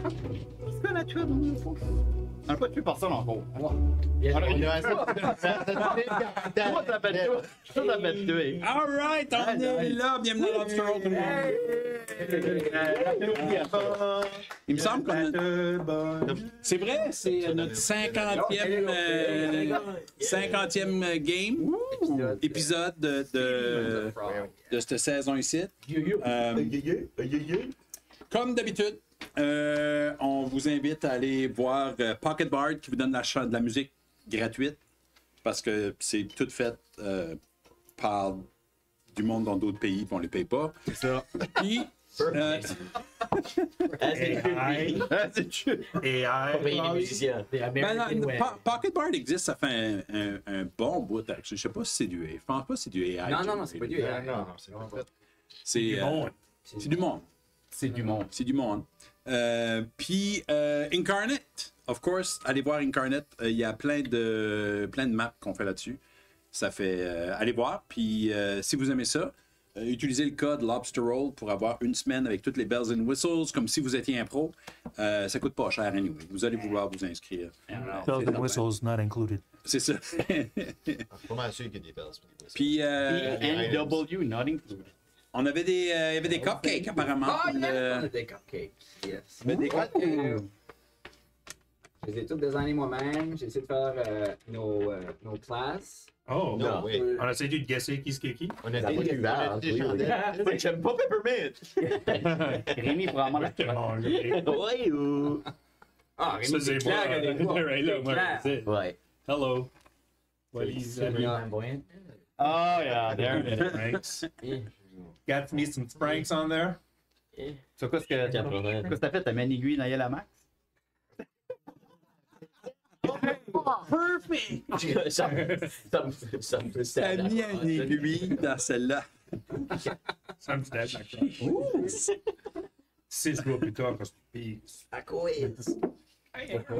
C'est quoi la tué dans le fond? On n'a pas tué personne encore. Toi, t'as fait tuer. Alright, on est là. Bienvenue dans Lobster Roll, tout le monde. Il me semble qu'on a... C'est vrai, c'est notre 50e game, épisode de cette saison ici. Comme d'habitude, on vous invite à aller voir Pocket Bard qui vous donne de la musique gratuite parce que c'est tout fait par du monde dans d'autres pays et on les paye pas. C'est ça. Puis, Pocket Bard existe, ça fait un bon bout. Je sais pas si c'est du AI. Je pense pas si c'est du AI. Non, c'est pas du AI. C'est du monde. C'est du monde. C'est du monde. C'est du monde. Puis Incarnate, of course, allez voir Incarnate. Il y a plein de maps qu'on fait là-dessus. Ça fait allez voir. Puis si vous aimez ça, utilisez le code Lobster Roll pour avoir une semaine avec toutes les bells and whistles, comme si vous étiez un pro. Ça coûte pas cher anyway. Vous allez vouloir vous inscrire. Bells and whistles not included. C'est ça. Pas mal sûr qu'il y a des bells. Puis NW not included. on avait il y avait des cupcakes apparemment. Ah, il y a des cupcakes. Yes. Il y avait des cupcakes. Je les ai tous designés moi-même. J'ai essayé de faire nos classes. Oh, No way. on a essayé de guesser qui c'est qui? On a Ça va des être bizarre, oui, chandelles. J'aime pas Peppermint. Rémi, probablement la Ouais, ou... Ah, Rémi, Ça, c'est clair, moi. il y a des fois. Right là, C'est moi, clair. that's it. Ouais. Hello. What is C'est that? flamboyant. Oh, yeah, there. Franks. Eh. Got me some Franks on there? C'est quoi ce que t'as fait? T'as mis une aiguille dans la max? Perfect! Ça me fait ça. T'as mis un aiguille dans celle-là. Ça me fait d'accord. 6 mois plus tard, quand je suis À quoi?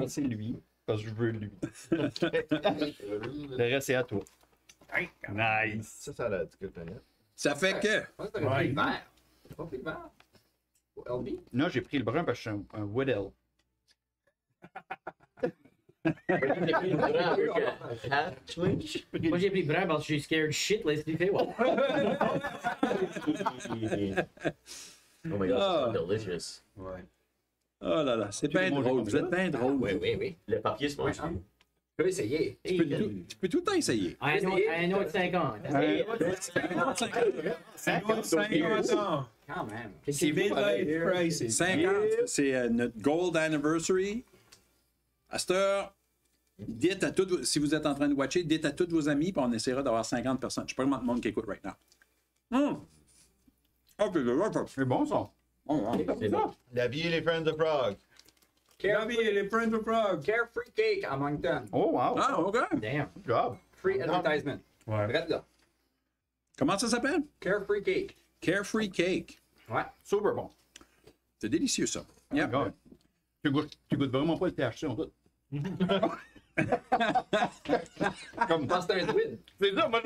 C'est lui. Parce que je veux lui. Le reste, c'est à toi. Nice. Ça a l'air du planète. Ça fait que... Moi, t'aurais pris le vert. T'as pas pris le vert? Au LB? Non, j'ai pris le brun parce que je suis un Woodell. Moi j'ai pris le brun parce que j'ai scared shit, laisse-les faire. Oh my god, Ah. c'est delicious. Ouais. Oh là là, c'est bien drôle. Vous êtes bien drôle. Oui. Le papier se mange. Tu peux essayer. Tu peux tout le temps essayer. I know it's 50. 50 ans. Quand même. C'est midlife crisis. 50, c'est notre Gold Anniversary. À cette heure, dites à tous, si vous êtes en train de watcher, dites à tous vos amis, puis on essaiera d'avoir 50 personnes. Je sais pas comment de monde qui écoute right now. C'est bon, ça. C'est bon. La vie et les Friends de Prague. Gabi et les Friends of Prague. Carefree Cake à Moncton. Oh, wow. Ah, OK. Damn. Good job. Free advertisement. Ouais. Arrête là. Comment ça s'appelle? Carefree Cake. Carefree Cake. Ouais. Super bon. C'est délicieux, ça. Yep. God. Tu goûtes vraiment pas le THC, en tout. Comme quand c'est un tweed. C'est ça, moi,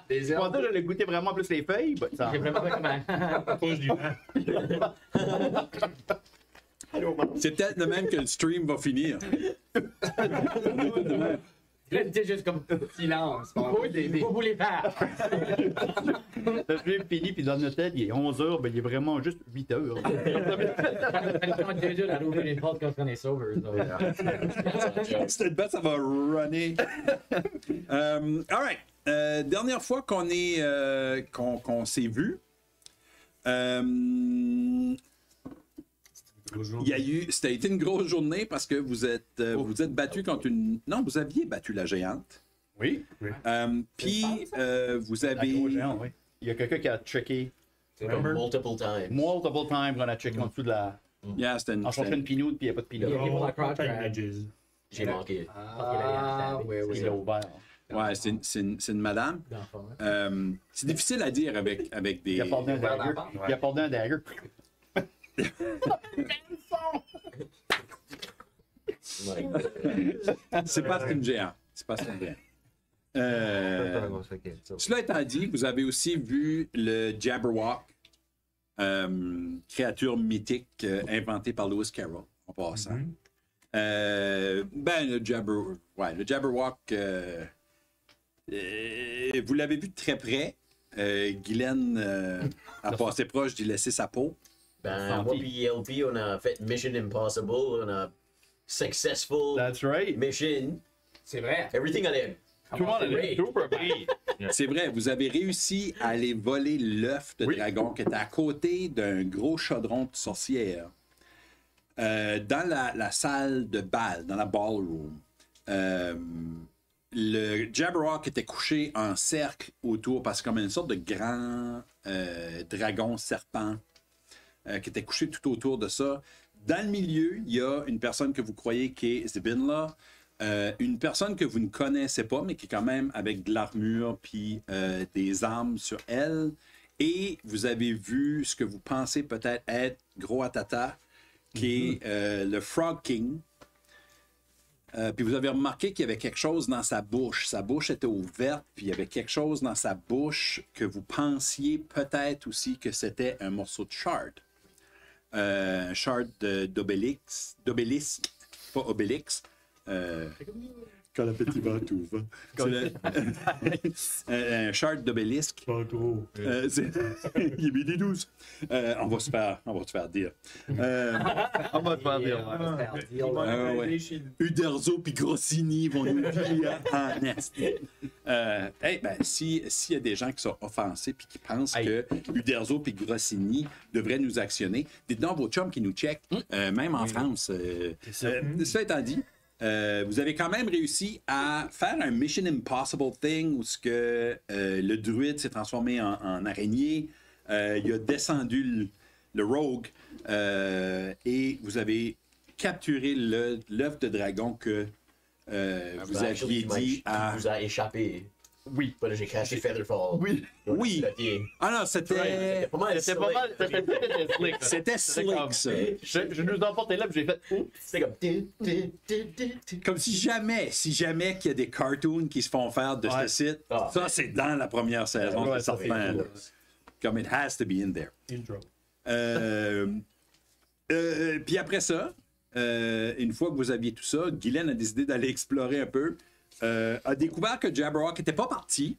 Des je pensais que j'allais goûter vraiment plus les feuilles, mais ça... J'ai vraiment pas comment. Proche du vent. C'est peut-être le même que le stream va finir. Là, t'es juste comme. Silence. Vous voulez faire. Le film fini, puis dans notre tête, il est 11h, ben il est vraiment juste 8h. Ça prend 2 heures à rouvrir une porte quand on est sober. Cette bête, ça va runner. All right. Dernière fois qu'on s'est vu, ça a été une grosse journée parce que vous êtes battu contre une... Non, vous aviez battu la géante. Oui. Puis, vous La avez... grosse géante, oui. Il y a quelqu'un qui a checké Multiple times. multiple times qu'on a checké en dessous de la... Yeah, c'était une... En cherchant une pinoute, puis il n'y a pas de Il y a pilote. pour la crowd grab. Edges. J'ai manqué. Ah, oui. Il l'a ouvert. Ouais, c'est une madame. D'enfant, hein. C'est difficile à dire avec des... Il a porté un dagger. Il a porté un dagger. C'est pas une géante. C'est pas une géante. Cela étant dit, vous avez aussi vu le Jabberwock, créature mythique inventée par Lewis Carroll. passant. Ben, le Jabberwock, vous l'avez vu de très près. Guylaine a passé proche d'y laisser sa peau. Ben, moi puis LP, on a fait Mission Impossible, on a successful That's right. mission. C'est vrai. Everything allait. Tout le monde est super bien. C'est vrai, vous avez réussi à aller voler l'œuf de dragon qui était à côté d'un gros chaudron de sorcière. Dans la salle de bal, dans la ballroom, le Jabberwock était couché en cercle autour, parce que comme une sorte de grand dragon serpent qui était couché tout autour de ça. Dans le milieu, il y a une personne que vous croyez qui est Zibinla, une personne que vous ne connaissez pas, mais qui est quand même avec de l'armure puis des armes sur elle. Et vous avez vu ce que vous pensez peut-être être Gros Atata, qui est le Frog King. Puis vous avez remarqué qu'il y avait quelque chose dans sa bouche. Sa bouche était ouverte, puis il y avait quelque chose dans sa bouche que vous pensiez peut-être aussi que c'était un morceau de shard. Un shard d'obélisque, pas obélix. Quand le petit ventoux va. Un shard d'obélisque. Pas trop. Il est midi 12. On va se faire dire. On va te faire dire. Ouais. Uderzo puis Grossini vont nous dire en est. S'il y a des gens qui sont offensés puis qui pensent que Uderzo puis Grossini devraient nous actionner, dites-donc vos chums qui nous checkent, même en France. Cela étant dit, vous avez quand même réussi à faire un Mission Impossible thing où le druide s'est transformé en araignée. Il a descendu le rogue et vous avez capturé l'œuf de dragon que vous aviez dit à... vous a échappé. Oui. Voilà, j'ai caché Featherfall. Oui. Ah non, c'était... Pas mal C'était pas mal. C'était slick. C'était slick, ça. Je nous ai emporté là, puis j'ai fait. C'est comme. Comme si jamais qu'il y a des cartoons qui se font faire de ce site, ça, c'est dans la première saison, c'est certain. Comme it has to be in there. Intro. Puis après ça, une fois que vous aviez tout ça, Guylaine a décidé d'aller explorer un peu. A découvert que Jabberwock n'était pas parti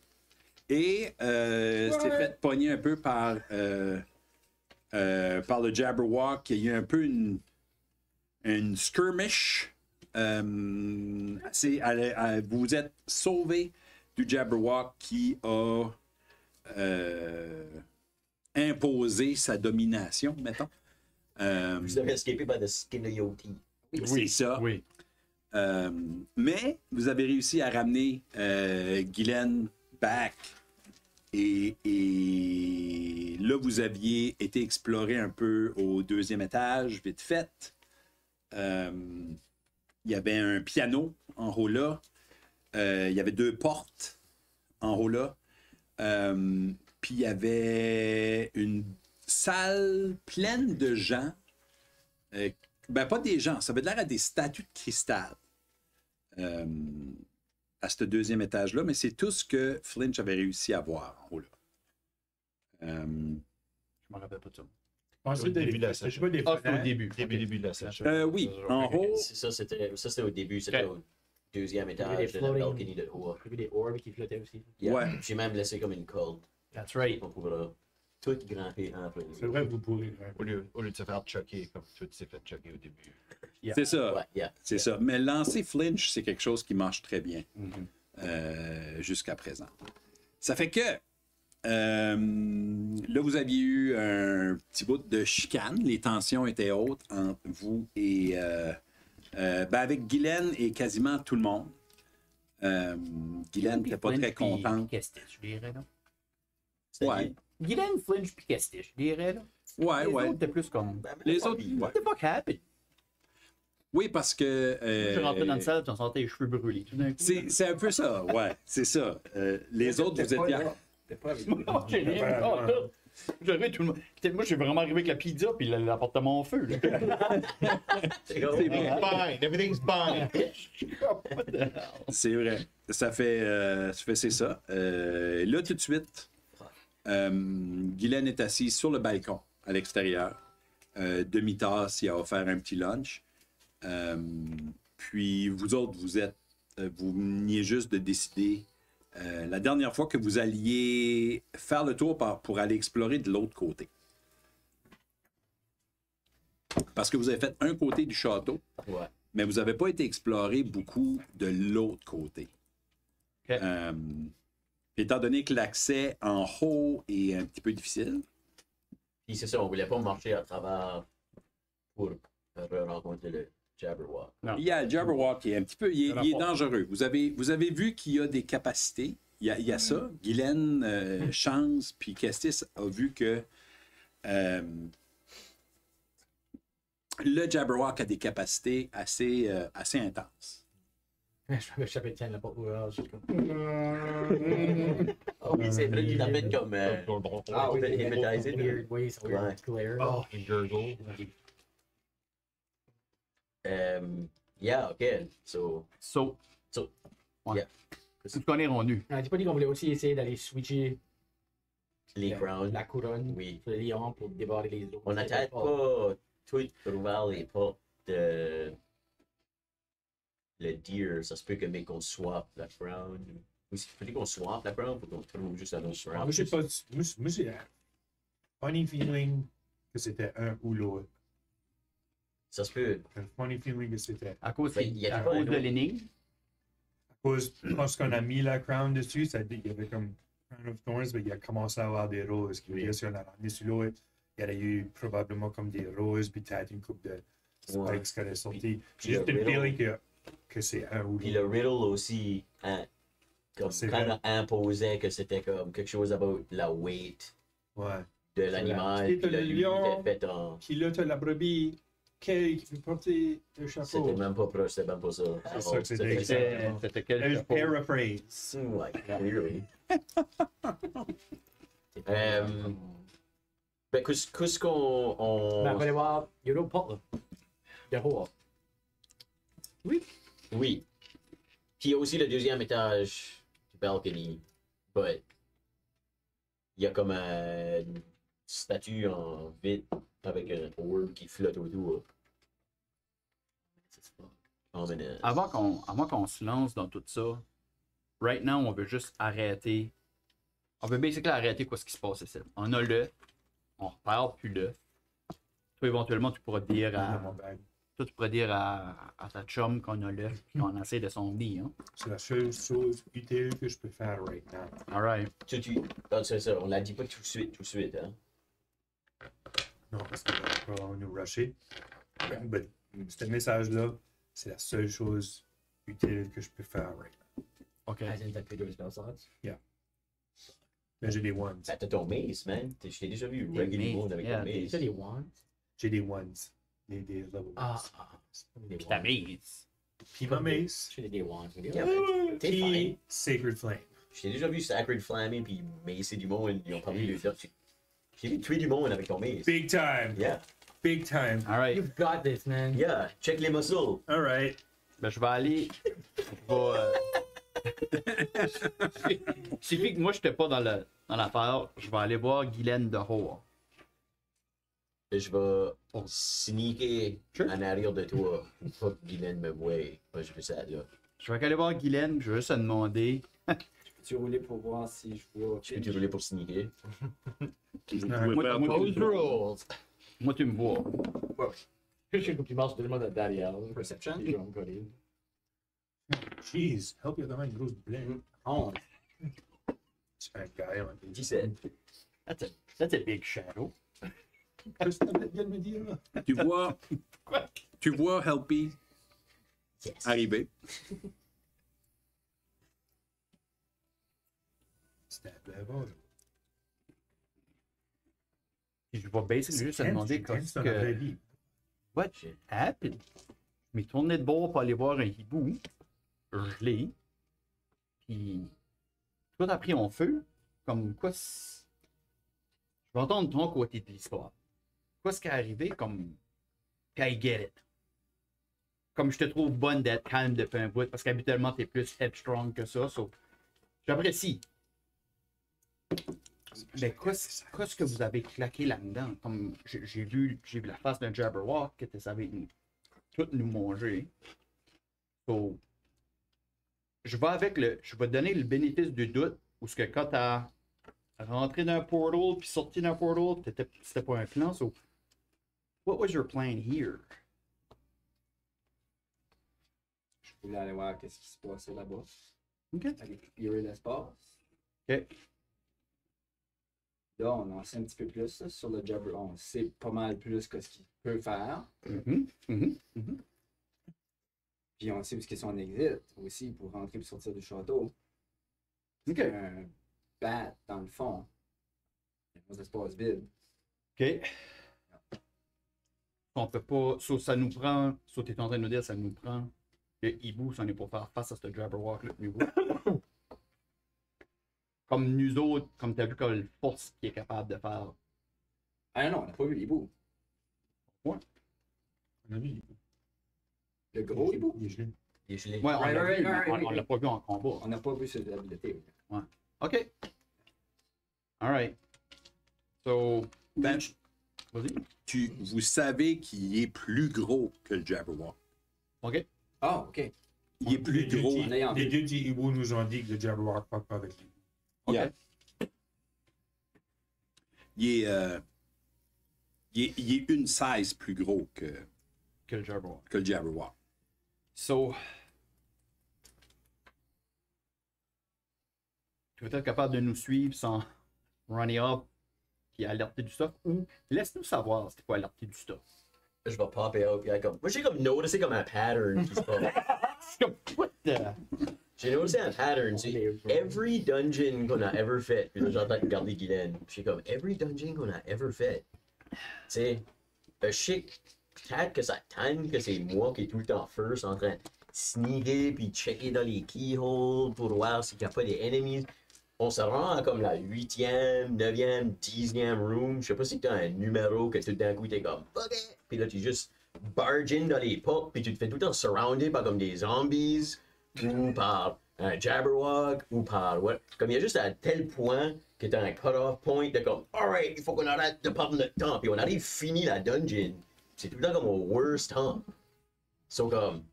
et s'est fait pogner un peu par le Jabberwock. Il y a eu un peu une skirmish. Vous vous êtes sauvé du Jabberwock qui a imposé sa domination, mettons. Vous avez escapé by the skin of Yoti. C'est ça. Oui. Mais vous avez réussi à ramener Guylaine back. Et là, vous aviez été explorer un peu au 2e étage, vite fait. Il y avait un piano en haut là. Il y avait 2 portes en haut là. Puis il y avait une salle pleine de gens. Pas des gens, ça avait l'air à des statues de cristal à ce 2e étage-là, mais c'est tout ce que Flinch avait réussi à voir en haut là. Je m'en rappelle pas de ça. Ensuite, Au début de la je sais pas des Ah, c'était au début. Début de la session. Oui, en haut, Ça, c'était au début, c'était au 2e étage de la balcony de haut. J'ai vu des orbes qui flottaient aussi. Yeah. Ouais. J'ai même laissé comme une corde. That's right. On pouvait là, tout grimper en plein. C'est vrai que vous pourrez. Au lieu de se faire choquer, comme tu t'es fait choquer au début. c'est ça. Ouais, yeah. C'est ça. Mais lancer Flinch, c'est quelque chose qui marche très bien jusqu'à présent. Ça fait que là, vous aviez eu un petit bout de chicane. Les tensions étaient hautes entre vous et avec Guylaine et quasiment tout le monde. Guylaine n'était pas très contente. Kestis, je dirais, là. Ouais. Guylaine, Flinch, puis Kestis, je dirais, là. Ouais, Les ouais. autres étaient plus comme. Les autres, What the fuck happened? oui, parce que. Je suis rentré dans le salle, tu sentais les cheveux brûlés tout d'un coup. C'est un peu ça, ouais, c'est ça. Les autres, vous étiez. T'es pas avec Oh, j'ai rien. Oh, là. J'avais tout le monde. Moi, je suis vraiment arrivé avec la pizza puis l'appartement au feu. Là. Fine, everything's fine. C'est vrai. Ça fait c'est ça. Là, tout de suite, Guylaine est assise sur le balcon à l'extérieur. Demi-tasse, il a offert un petit lunch. Puis vous autres, vous veniez juste de décider la dernière fois que vous alliez faire le tour pour aller explorer de l'autre côté. Parce que vous avez fait un côté du château, Ouais. mais vous n'avez pas été explorer beaucoup de l'autre côté. Ok. Étant donné que l'accès en haut est un petit peu difficile, Puis c'est ça, on voulait pas marcher à travers pour rencontrer le Jabberwock. il y a le Jabberwock qui est un petit peu, il est dangereux. Vous avez vu qu'il y a des capacités. Il y a ça. Guylaine, Chance, puis Kestis a vu que le Jabberwock a des capacités assez intenses. Je me chapais de la porte ouverte. Je suis comme. Oh oui, c'est vrai, il a fait comme. Ah oui, hypnotisé. Weird, oui, c'est weird. Ouais. Glare. Oh, il gurgle. Yeah, ok. So, Ouais. Yeah. Tu connais rendu. On n'a pas dit qu'on voulait aussi essayer d'aller switcher les crowns. la couronne Oui. sur le lion pour débarrer les autres. On n'a peut-être pas tout ouvert les portes de le deer. Ça se peut que mais qu'on swap la crown. Oui, il faut qu'on swap la crown pour qu'on trouve juste un autre Moi, crown. je sais pas. Moi, j'ai un funny feeling que c'était un ou l'autre. Ça se peut. Un funny feeling que c'était. À cause, Ben, il y a à pas cause un de autre. l'énigme. Parce qu'on a mis la crown dessus, il y avait comme Crown of Thorns, mais il a commencé à avoir des roses. Qui veut dire, si on a ramené sur l'autre, il y aurait eu probablement comme des roses, puis peut-être une coupe de Ouais. spikes qui aurait sorti. Puis J'ai juste le une riddle. feeling que c'est un ou Puis l'autre. le riddle aussi, hein, comme C'est quand vrai. on imposait que c'était comme quelque chose about la weight Ouais. de l'animal. Puis Puis le le lui lion. était fait en. Puis là, tu as la brebis qui peut porter le chapeau. C'était même pas proche, c'était même pas ça. C'est ça que c'était. C'était quel Elle chapeau? paraphrase. Ouais, clearly. Ben, qu'est-ce qu'on. Ben, on va aller voir. Il y a l'autre porte là. De haut. Oui. Puis il y a aussi le deuxième étage du balcony. But il y a comme une statue en vitre avec un orbe qui flotte autour. Ominous. Avant qu'on se lance dans tout ça, right now, on veut juste arrêter. On veut basically arrêter quoi ce qui se passe ici. On a l'œuf, on repart plus l'œuf. Toi, éventuellement, tu pourras dire Dans à. mon bag. Toi, tu pourrais dire à ta chum qu'on a l'œuf, qu'on essaie de son lit, hein. C'est la seule chose utile que je peux faire right now. Alright. Ah, c'est ça, on l'a dit pas tout de suite, hein. Non, parce qu'on va nous rusher. Mais ce message-là, c'est la seule chose utile que je peux faire right now. OK. As in, t'as pris 2 spell slots. Mais j'ai des ones. T'as ton mace, man. Je t'ai déjà vu Des régulièrement maces, avec yeah. ton mace. C'est des wands. J'ai des ones. Des level Ah, ones. Des Puis ta wands. mise. Puis ma mace. J'ai des wands. Yeah, man. T'es fine. Puis Sacred Flame. Je t'ai déjà vu Sacred Flamming puis macer du monde. Ils ont parlé de ça. J'ai vu tuer du monde avec ton mace. Big time. Yeah. Big time. Alright. You've got this, man. Yeah. Check les muscles. All right. Ben, je vais aller. Je vais. Suffit que moi, je n'étais pas dans l'affaire. Je vais aller voir Guylaine de haut. Je vais sneaker Sure. en arrière de toi. Pas que Guylaine me voie. Moi, je fais ça là. Je vais aller voir Guylaine. Je vais juste te demander. Peux-tu rouler pour voir si je vois. Tu peux rouler pour sneaker. Moi, tu me vois. Je suis compliment sur tout le monde à Daddy Al. Perception? Je vais me coller. Jeez, help you dans une grosse blague. 11. C'est un gars, on dit. 17. That's a big shadow. Qu'est-ce que tu viens de me dire là? Tu vois Helpy Yes. arriver. C'était un bon. Puis je vais basically juste te demander qu'est-ce dans la vraie que. vie. What happened? Je m'ai tourné de bord pour aller voir un hibou. Je l'ai. Puis. Toi, t'as pris mon feu. Comme quoi. Je vais entendre ton côté de l'histoire. Quoi ce qui est arrivé comme. I get it. Comme je te trouve bonne d'être calme depuis un bout, parce qu'habituellement t'es plus headstrong que ça. So, j'apprécie. Mais qu'est-ce que vous avez claqué là-dedans? Comme j'ai vu la face d'un Jabberwock qui était avec tout nous manger. So, je vais te donner le bénéfice du doute, où ce que quand t'as rentré dans un portal, puis sorti d'un portal, c'était pas un plan. So, what was your plan here? Je voulais aller voir qu'est-ce qui se passait là-bas. OK. Aller explorer l'espace. OK. Là, on en sait un petit peu plus là, sur le Jabber. On sait pas mal plus que ce qu'il peut faire. Puis on sait où est-ce que son exit aussi pour rentrer et sortir du château. OK. C'est un bat dans le fond. Il y a un espace vide. OK. On peut pas. So, ça nous prend. So, t'es en train de nous dire, ça nous prend le hibou si on est pour faire face à ce Jabberwock-là de nouveau. Comme nous autres, comme t'as vu, comme le force qui est capable de faire. Ah non, on n'a pas vu l'hibou. On a vu l'hibou. Le gros hibou. Il est gelé. Il est gelé. Ouais, on l'a vu, mais right. on l'a pas vu en combat. On n'a pas vu cette habileté. OK. Alright. So. Ben, Vas-y. vous savez qu'il est plus gros que le Jabberwock. OK. Ah, ok. Il est plus gros. Les deux petits hiboux nous ont dit que le Jabberwock ne pas avec lui. OK. Yeah. Il est une size plus gros Que le Jabberwock. que le Jabberwock. So. Tu vas être capable de nous suivre sans runner up et alerter du stuff, ou laisse-nous savoir c'était quoi alerter du stuff. Je vais popper out. Puis comme, moi, j'ai comme noticé comme un pattern qui se passe. C'est comme, what the... J'ai noticé un pattern. C'est every dungeon qu'on a ever fait. Puis là, j'entends regarder Guylaine. J'ai comme, every dungeon qu'on a ever fait. Tu sais, je sais peut-être que ça tanne que c'est moi qui est tout le temps first en train de sneaker puis checker dans les keyholes pour voir s'il n'y a pas des ennemis. On se rend à comme la 8e, 9e, 10e room. Je sais pas si t'as un numéro que tout d'un coup t'es comme OK. Puis là tu juste barge in dans les portes puis tu te fais tout le temps surroundé par comme des zombies ou par un Jabberwock ou par what. Comme il y a juste à tel point que t'as un cut-off point de comme alright, il faut qu'on arrête de perdre notre temps. Puis on arrive fini la dungeon. C'est tout le temps comme au worst temps. So comme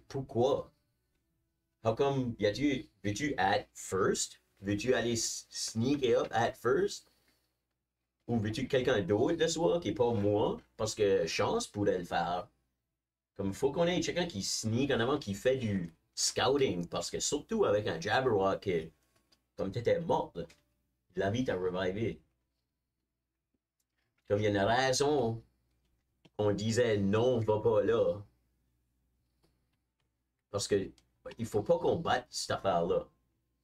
pourquoi? How come, veux-tu at first? Veux-tu aller sneaker up at first? Ou veux-tu quelqu'un d'autre de soi qui est pas moi? Parce que chance pourrait le faire. Comme faut qu'on ait quelqu'un qui sneak en avant, qui fait du scouting. Parce que surtout avec un Jabberwock, comme t'étais morte, la vie t'a revivé. Comme il y a une raison, on disait non, va pas là. Parce que il faut pas qu'on batte cette affaire-là.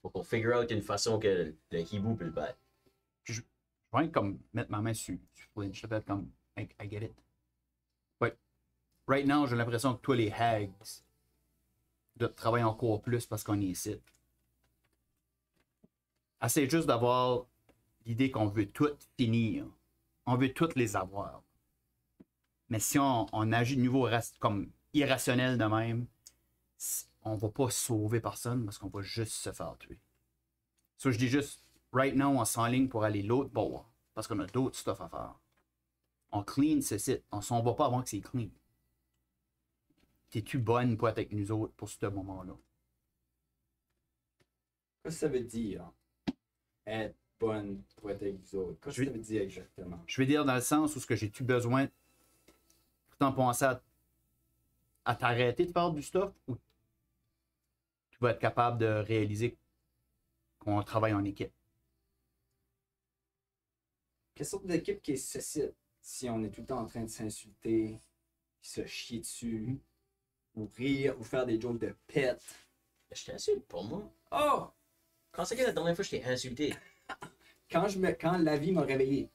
Faut qu'on figure out une façon que le hibou peut le battre. Je vais comme mettre ma main sur Flynn. Je vais comme, I get it. But right now, j'ai l'impression que toi, les hags, doivent travailler encore plus parce qu'on est ici. Assez juste d'avoir l'idée qu'on veut tout finir. On veut toutes les avoir. Mais si on agit de nouveau comme irrationnel de même, on va pas sauver personne parce qu'on va juste se faire tuer. So, je dis juste, right now, on s'enligne pour aller l'autre bord parce qu'on a d'autres stuff à faire. On clean ce site. On s'en va pas avant que c'est clean. T'es-tu bonne pour être avec nous autres pour ce moment-là? Qu'est-ce que ça veut dire? Être bonne pour être avec vous autres. Qu'est-ce que ça veut dire exactement? Je vais dire dans le sens où ce que j'ai-tu besoin pourtant penser à t'arrêter de faire du stuff ou tu vas être capable de réaliser qu'on travaille en équipe? Quelle sorte d'équipe qui est ceci si on est tout le temps en train de s'insulter, se chier dessus, ou rire, ou faire des jokes de pète? Je t'insulte pas moi. Oh! Quand c'est que la dernière fois que je t'ai insulté? Quand la vie m'a réveillé.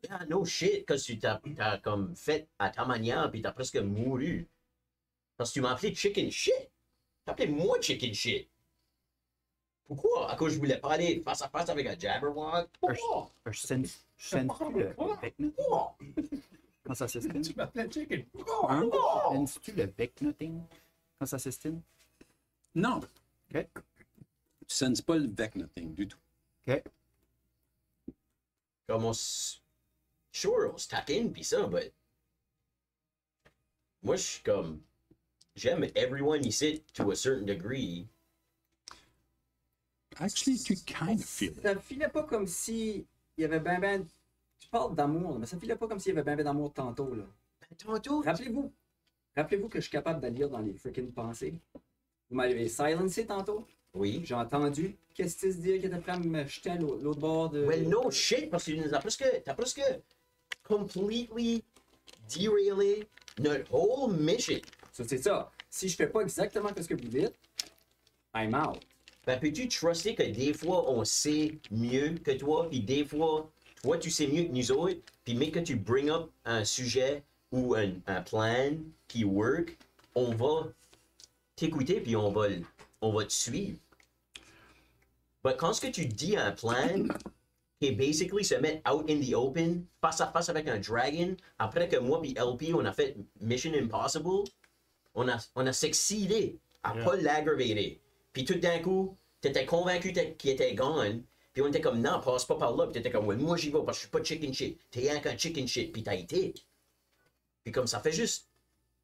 Ah, no shit, que tu t'as comme fait à ta manière puis t'as presque mouru. Parce que tu m'as appelé chicken shit. T'as appelé moi chicken shit. Pourquoi? À cause que je voulais parler face à face avec un Jabberwock? Pourquoi? Je sens-tu le bec-notting? Quand ça s'estime? Tu m'appelais Chicken. Sens-tu le bec-notting? Quand ça s'estime? Non. OK. Tu senses pas le Vec-Nothing du tout. OK. Comme on s... Sure, on se taquine pis ça, mais... moi, je suis comme. J'aime everyone ici to a certain degree. Actually, you kind of feel it. Ça filait pas comme si il y avait ben. Tu parles d'amour, mais ça filait pas comme s'il y avait ben d'amour tantôt, là. Tantôt, Rappelez-vous que je suis capable de lire dans les freaking pensées. Vous m'avez silencé tantôt. oui. J'ai entendu Kestis dire qu'il était prêt à me jeter à l'autre bord de. Well, no shit, parce que t'as presque completely derailé notre whole mission. Ça, c'est ça. Si je fais pas exactement ce que vous dites, I'm out. Ben, peux-tu truster que des fois, on sait mieux que toi, puis des fois, toi, tu sais mieux que nous autres, puis mais que tu bring up un sujet ou un plan qui work, on va t'écouter, puis on va te suivre. Mais quand ce que tu dis un plan, qui est basically se mettre out in the open, face à face avec un dragon, après que moi puis LP, on a fait Mission Impossible, on a succeedé à pas l'aggravater. Puis tout d'un coup, t'étais convaincu qu'il était gone, puis on était comme, non, passe pas par là, puis t'étais comme, ouais, moi j'y vais parce que je suis pas chicken shit. T'es rien qu'un chicken shit, puis t'as été. Puis comme ça fait juste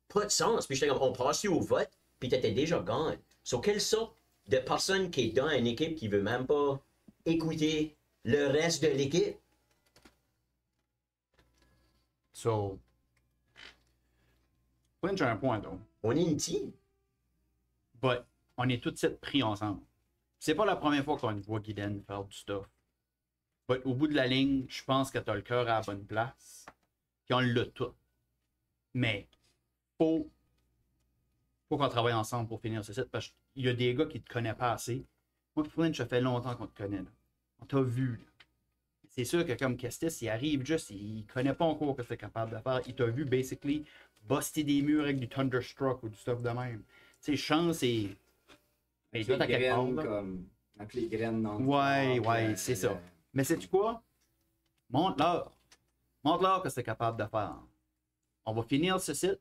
pas de sens. Puis j'étais comme, on passe au vote, puis t'étais déjà gone. So, quelle sorte de personne qui est dans une équipe qui veut même pas écouter le reste de l'équipe? So. Flynn, j'ai un point, donc. On est une team. But on est tous sept pris ensemble. C'est pas la première fois qu'on voit Guylaine faire du stuff. But au bout de la ligne, je pense que t'as le cœur à la bonne place. Puis on l'a tout. Mais faut qu'on travaille ensemble pour finir ce site. Parce qu'il y a des gars qui te connaissent pas assez. Moi, Flynn, ça fait longtemps qu'on te connaît. Là. On t'a vu. Là. C'est sûr que comme Kestis, il arrive juste, il connaît pas encore ce que c'est capable de faire. Il t'a vu, basically, buster des murs avec du Thunderstruck ou du stuff de même. Tu sais, chance et. Mais il doit être à quelque part, là. Comme. Avec les graines dans le Ouais, corps, ouais, c'est ça. Mais sais-tu quoi? Montre-leur. Montre-leur que c'est capable de faire. On va finir ce site.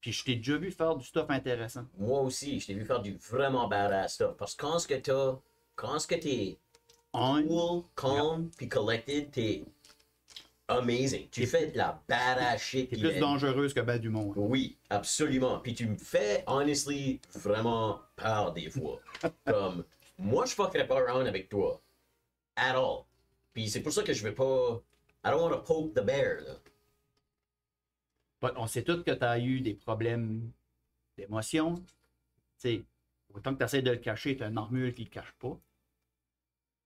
Puis je t'ai déjà vu faire du stuff intéressant. Moi aussi, je t'ai vu faire du vraiment badass stuff. Parce que quand ce que t'es cool, calm, puis collected, t'es amazing. Tu fais de la badass shit. T'es puis, plus dangereuse que ben du monde. Oui, absolument. Puis tu me fais, honestly, vraiment peur des fois. Comme, moi, je fuckerais pas around avec toi. At all. Puis c'est pour ça que je veux pas. I don't want to poke the bear, là. But on sait tous que tu as eu des problèmes d'émotion. Tu sais, autant que tu essaies de le cacher, tu as une armure qui ne le cache pas.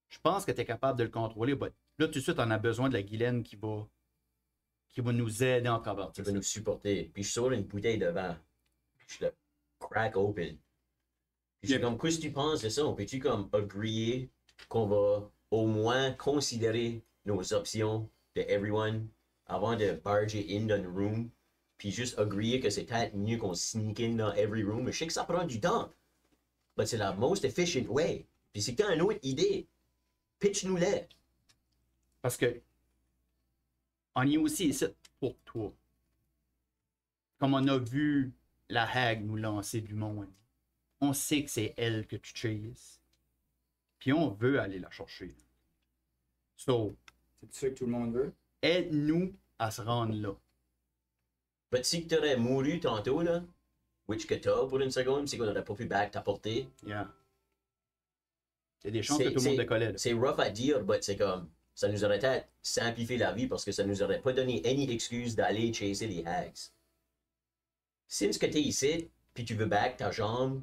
Je pense que tu es capable de le contrôler. But là, tout de suite, on a besoin de la Guylaine qui va nous aider en travers. Tu vas nous supporter. Puis je sors une bouteille de vin. Je le crack open. Puis je suis comme, qu'est-ce que tu penses de ça? On peut-tu comme agreer qu'on va au moins considérer nos options de everyone avant de barger in dans le room? Puis juste agreer que c'est peut-être mieux qu'on sneak in dans every room. Mais je sais que ça prend du temps. Mais c'est la most efficient way. Puis si t'as une autre idée, pitch-nous-les. Parce que on est aussi ici pour toi. Comme on a vu la Hag nous lancer du monde, on sait que c'est elle que tu chases. Puis on veut aller la chercher. So, C'est ça que tout le monde veut? aide-nous à se rendre là. Mais si tu aurais mouru tantôt, là, which que t'as pour une seconde, c'est qu'on n'aurait pas pu back t'apporter. Yeah. Il y a des chances que tout le monde décollait. Là. C'est rough à dire, mais c'est comme, ça nous aurait peut-être simplifié la vie parce que ça nous aurait pas donné any excuse d'aller chasser les hags. Since que t'es ici, puis tu veux back ta jambe,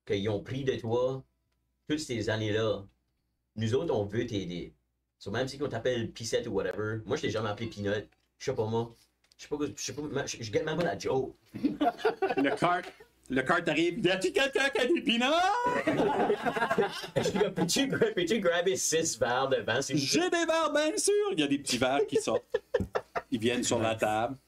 qu'ils ont pris de toi toutes ces années-là, nous autres, on veut t'aider. So, même si on t'appelle Pissette ou whatever, moi je t'ai jamais appelé Peanut, je sais pas moi. Je gagne même pas la joke. Le cart arrive. Y a-t-il quelqu'un qui a des peanuts? Peux-tu grabber 6 verres de vin? J'ai des verres, bien sûr. Il y a des petits verres qui sortent. Ils viennent sur la table.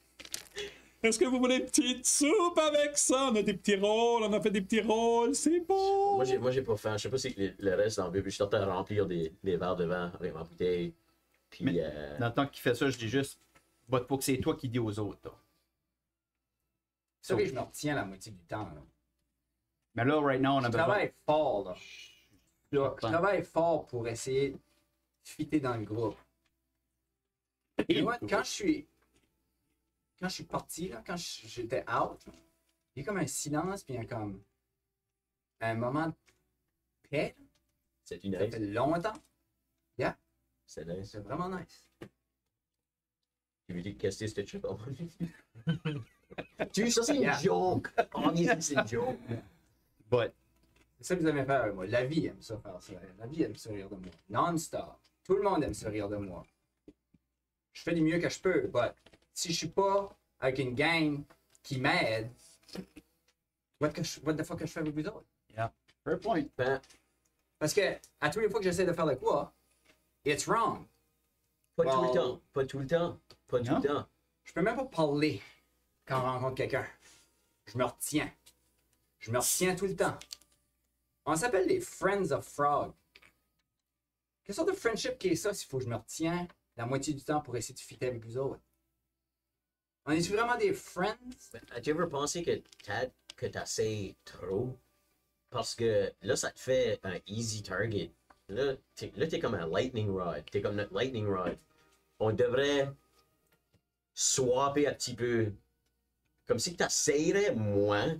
Est-ce que vous voulez une petite soupe avec ça? On a des petits rôles, on a fait des petits rôles, c'est bon! Moi, j'ai pas faim. Je sais pas si le reste en veut. Puis je suis en train de remplir des verres de vin avec ma bouteille. Puis, Mais dans le temps qu'il fait ça, je dis juste, va faut que c'est toi qui dis aux autres. Là. C'est vrai que je me retiens la moitié du temps. Là. Mais là, right now, on a Je besoin. travaille fort, là. Je travaille fort pour essayer de fitter dans le groupe. Et moi, quand je quand je suis parti, là, quand j'étais out, là, il y a comme un silence, puis il y a comme un moment de paix. C'est une Ça nice. fait longtemps. C'est nice. C'est vraiment nice. Tu veux dire qu'est-ce que c'était chip? Tu veux ça, c'est une Yeah. joke. Obviously, c'est une joke. But, C'est ça que vous aimez faire avec moi. La vie aime ça faire ça. La vie aime ça rire de moi. Non-stop. Tout le monde aime ça rire de moi. Je fais du mieux que je peux, but si je suis pas avec une gang qui m'aide, what the fuck que je fais avec vous autres? fair point. Ben, Parce que à toutes les fois que j'essaie de faire de quoi, it's wrong. pas tout Bon. le temps. Pas tout le temps. Pas tout Non. le temps. Je peux même pas parler quand on rencontre quelqu'un. Je me retiens. Je me retiens tout le temps. On s'appelle les Friends of Frog. Quelle sorte de friendship qui est ça s'il faut que je me retiens la moitié du temps pour essayer de fitter avec vous autres? On est-tu vraiment des friends? As-tu ever pensé que t'essayes trop? Parce que là, ça te fait un easy target. Là, t'es comme un lightning rod. T'es comme notre lightning rod. On devrait swapper un petit peu. Comme si tu essayerais moins,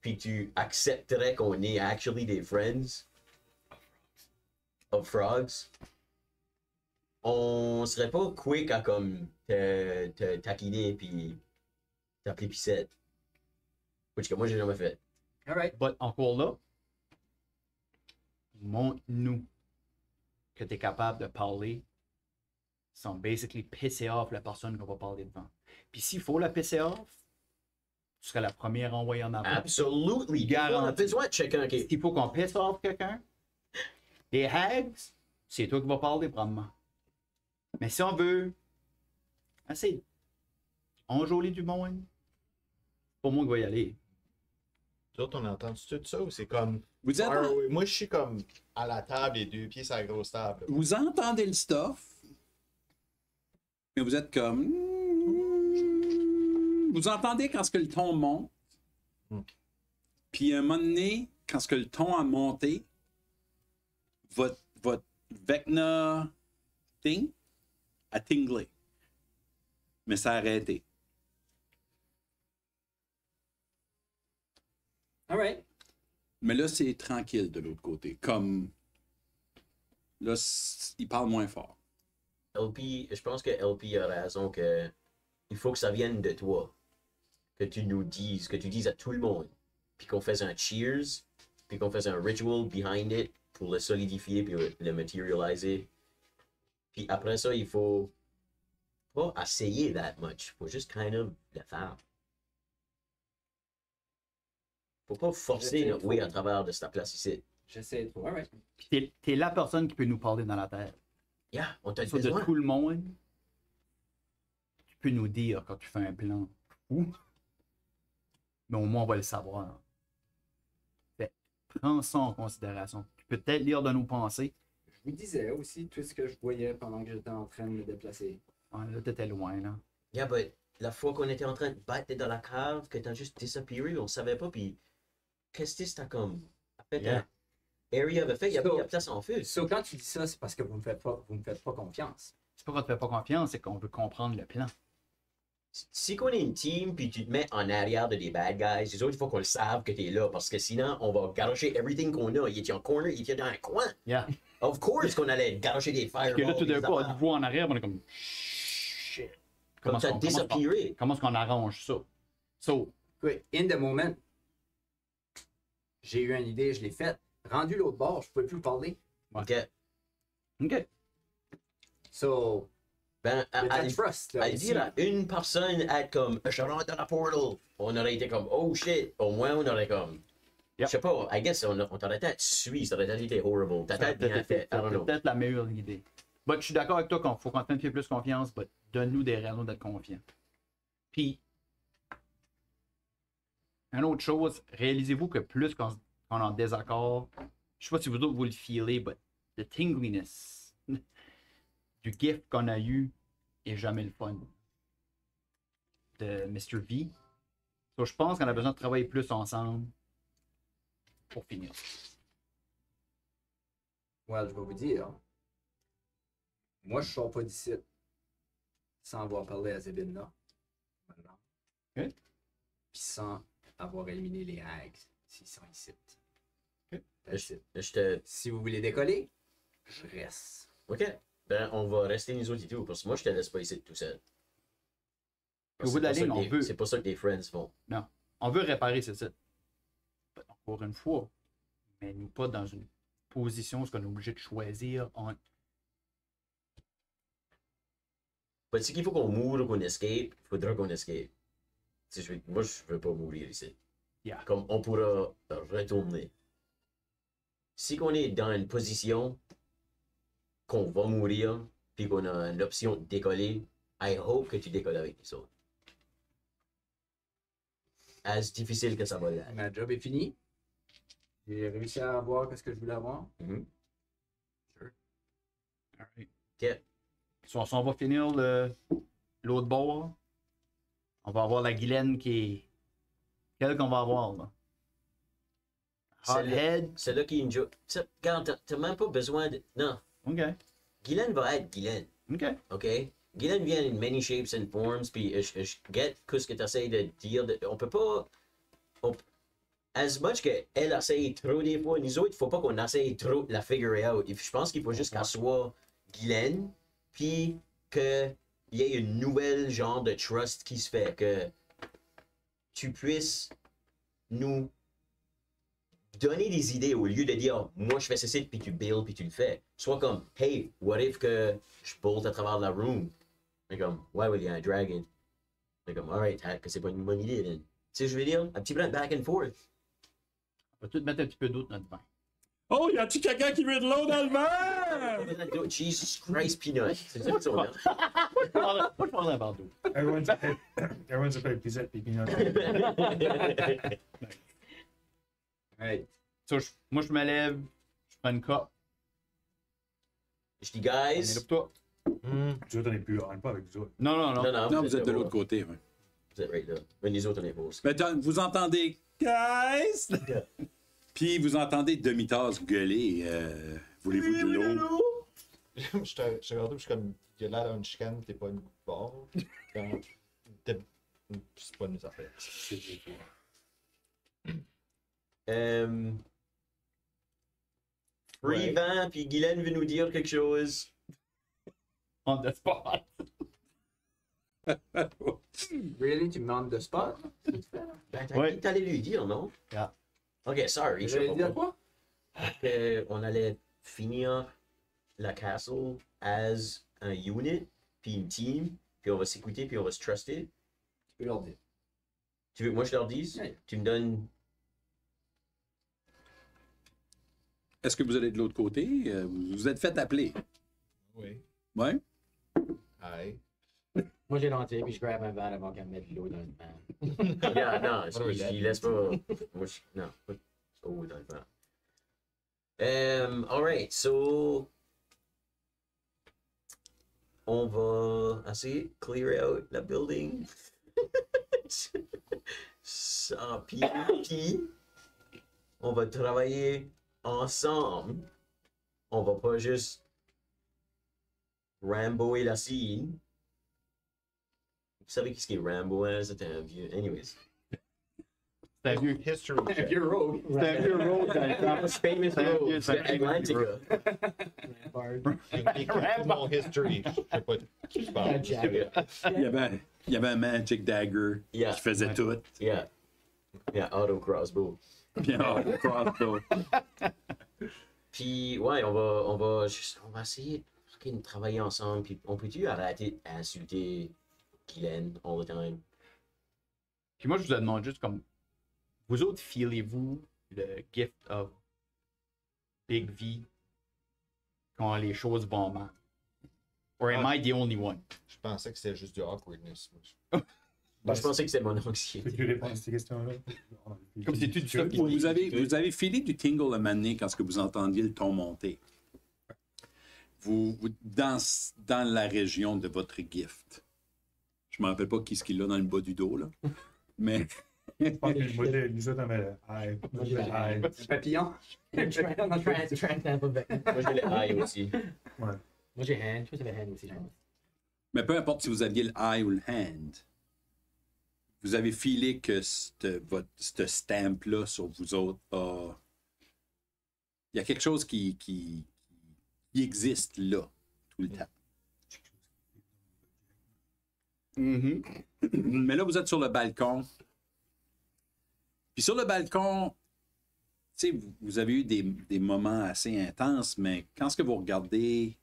puis tu accepterais qu'on est actually des friends of frogs. On serait pas quick à comme te taquiner puis t'appeler Pissette. Which que moi j'ai jamais fait. Alright. But encore là, montre-nous que tu es capable de parler sans basically pisser off la personne qu'on va parler devant. Puis s'il faut la pisser off, tu serais la première envoyée en avant. Absolutely. Garanti. On a besoin de quelqu'un qui. S'il faut qu'on pisse off quelqu'un, les hags, c'est toi qui vas parler probablement. Mais si on veut assez enjôler du monde, c'est pas moi qui va y aller. Nous autres, on entend tout ça ou c'est comme. Vous, Moi, je suis comme à la table, les deux pieds sur la grosse table. vous entendez le stuff, mais vous êtes comme. Vous entendez quand ce que le ton monte. Puis à un moment donné, quand ce que le ton a monté, votre Vecna thing a tinglé. Mais ça a arrêté. Alright. Mais là, c'est tranquille de l'autre côté. Comme. Là, il parle moins fort. LP, je pense que LP a raison que il faut que ça vienne de toi. Que tu nous dises, que tu dises à tout le monde. Puis qu'on fasse un cheers, puis qu'on fasse un ritual behind it pour le solidifier puis le matérialiser. Puis après ça, il faut pas essayer that much. Faut juste kind of le faire. Faut pas forcer J'essaie notre way trop. à travers de cette place ici. J'essaie trop. Alright. Puis t'es la personne qui peut nous parler dans la tête. Yeah, on t'a Ça, de besoin. tout le monde, tu peux nous dire quand tu fais un plan fou, mais au moins on va le savoir. Fait, prends ça en considération. Tu peux peut-être lire de nos pensées. Je vous disais aussi tout ce que je voyais pendant que j'étais en train de me déplacer. Ah, là, t'étais loin, là. Yeah, but la fois qu'on était en train de battre dans la cave, que t'as juste disappearé, on savait pas, puis qu'est-ce que t'as comme fait Yeah. un area of effect, il y a So- pas de place en feu. So, quand tu dis ça, c'est parce que vous me faites pas confiance. C'est pas qu'on te fait pas confiance, c'est qu'on veut comprendre le plan. Si qu'on est une team, puis tu te mets en arrière de des bad guys, les autres, il faut qu'on le sache que t'es là, parce que sinon, on va garocher everything qu'on a. Il était en corner, il était dans un coin. Yeah. Of course qu'on allait garocher des Parce fireballs. que là, tout d'un des coup, on affaires. te voit en arrière, on est comme. Shit. Comme t'as disappearé. Comment est-ce qu'on arrange ça? So, Écoute, in the moment, j'ai eu une idée, je l'ai faite. Rendu l'autre bord, je pouvais plus parler. Ok. OK. So, Ben, il y a de la trust. Là, à ici. dire à une personne être comme je rentre dans la portal, on aurait été comme oh shit, au moins on aurait comme Yep. je sais pas, I guess on t'aurait peut-être suivi, ça aurait peut-être été horrible, t'as peut-être bien fait, I don't know. peut-être la meilleure idée. But je suis d'accord avec toi qu'il faut qu'on te fasse plus confiance, but donne-nous des raisons d'être confiant. Puis, une autre chose, réalisez-vous que plus qu'on est en désaccord, je sais pas si vous autres vous le feelez, but the tingliness du gift qu'on a eu est jamais le fun de Mr. V. So, je pense qu'on a besoin de travailler plus ensemble pour finir. Well, je vais vous dire. Moi, je sors pas d'ici sans avoir parlé à Zebina. Maintenant. Ok. Puis sans avoir éliminé les hags, s'ils sont ici. Ok. That's it. Je te. Si vous voulez décoller, je reste. Ok. Ben, on va rester nous autres et tout, parce que moi, je te laisse pas ici tout seul. Au bout de la C'est pas ligne, ça que on des- veut. C'est pas ça que des friends font. On veut réparer ce site. Encore une fois, mais nous pas dans une position où on est obligé de choisir entre. Mais si qu'il faut qu'on moure ou qu'on escape, il faudra qu'on escape. Moi, je veux pas mourir ici. Yeah. Comme on pourra retourner. Si qu'on est dans une position qu'on va mourir, puis qu'on a l'option de décoller, I hope que tu décolles avec nous autres. As difficile que ça va l'être. Ma job est finie. J'ai réussi à avoir ce que je voulais avoir. Alright. Ok. Si on va finir l'autre bord, on va avoir la Guylaine qui est. Quelle qu'on va avoir là? Hothead. C'est là qui est une joke. Regarde, t'as même pas besoin de. Non. Ok. Guylaine va être Guylaine. Ok. OK? Guylaine vient in many shapes and forms, puis je get ce que tu essaies de dire. On peut pas. As much qu'elle essaye trop des fois, nous autres, il faut pas qu'on essaye trop de la figure out. Je pense qu'il faut juste qu'elle soit Guylaine, puis qu'il y ait une nouvelle genre de trust qui se fait, que tu puisses nous donner des idées au lieu de dire moi je fais ceci puis tu build puis tu le fais. Soit comme hey, what if que je bolt à travers la room? Mais comme why will you a dragon? Mais comme alright, que c'est pas une bonne idée. Then. Tu sais, je veux dire, un petit peu de back and forth. On va tout mettre un petit peu d'eau dans notre vin. Oh, y a-tu quelqu'un qui veut de l'eau dans le verre? Jesus Christ, Peanut. C'est ça que ça va dire. Moi, je prendrais un verre d'eau. Everyone s'appelle Pisette et Peanut. Right. So, moi, je me lève, je prends une coupe. Je dis On est guys. là pour toi. Nous autres, on n'est plus, on n'est pas avec vous autres. Non, non, non. Non, vous êtes de l'autre côté. Ouais. Vous êtes right là. Mais les autres, on est fausse. Ben, vous entendez guys? Puis vous entendez demi-tasse gueuler. Voulez-vous de l'eau? Je te regarde, je suis comme, il y a l'air d'une chicane, t'es pas une barre. C'est pas une affaire. Free Ouais. Vent, puis Guylaine veut nous dire quelque chose. On the spot. Really? Tu me demandes de spot? Ben, Ouais. t'allais lui dire, non? Yeah. Ok, sorry. Je vais dire quoi? On allait finir la castle as un unit, puis une team, puis on va s'écouter, puis on va se truster. Tu peux leur dire. Tu veux que moi je leur dise? Ouais. Tu me donnes. Est-ce que vous allez de l'autre côté? Vous vous êtes fait appeler. Oui. Ouais? Aïe. Moi, j'ai lancé, puis je grab un verre avant qu'elle mette de l'eau dans le pan. Yeah, non, What are we je laisse pas. Moi, non, pas oh, dans le vent. Alright, so. On va essayer de clear out la building. Sans puis on va travailler ensemble. On va pas juste Ramboer la scene. Vous savez ce qu'est Rambo, hein? C'était un vieux. Anyways. C'est un vieux. History check. You're rogue. C'est un vieux road dans le temps. Most famous C'est un road, vieux- c'est un c'est vieux Atlantica. Écoute mon history. Je sais pas de qui tu parles. Il y avait un Magic Dagger Yeah. qui faisait tout. Yeah. Yeah, auto crossbow. Puis on crossbow. Puis, ouais, on va essayer de fucking travailler ensemble. Puis, on peut-tu arrêter d'insulter Guylaine all the time? Puis moi, je vous demande juste comme. Vous autres, filez-vous le gift of Big V quand les choses vont mal? Or am I the only one? Je pensais que c'était juste du awkwardness. moi. Je pensais que c'était mon Peux-tu anxiété. répondre à ces questions-là? Comme c'est tout du stuff qui Vous avez filé du tingle à maner quand vous entendiez le ton monter. Dans la région de votre gift. Je ne me rappelle pas qui ce qu'il a dans le bas du dos, là. Mais Je pense que nous autres, on avait le high. Moi, j'ai le high. Un papillon. Tampa Bay. Moi, je l'ai high aussi. Moi, j'ai hand. Je pense que c'est le hand aussi, je pense. peu importe si vous aviez le eye ou le hand, vous avez filé que ce stamp-là sur vous autres a. Il y a quelque chose qui existe là, tout le temps. Mais là, vous êtes sur le balcon. Puis sur le balcon, tu sais, vous avez eu des moments assez intenses, mais quand ce que vous regardez,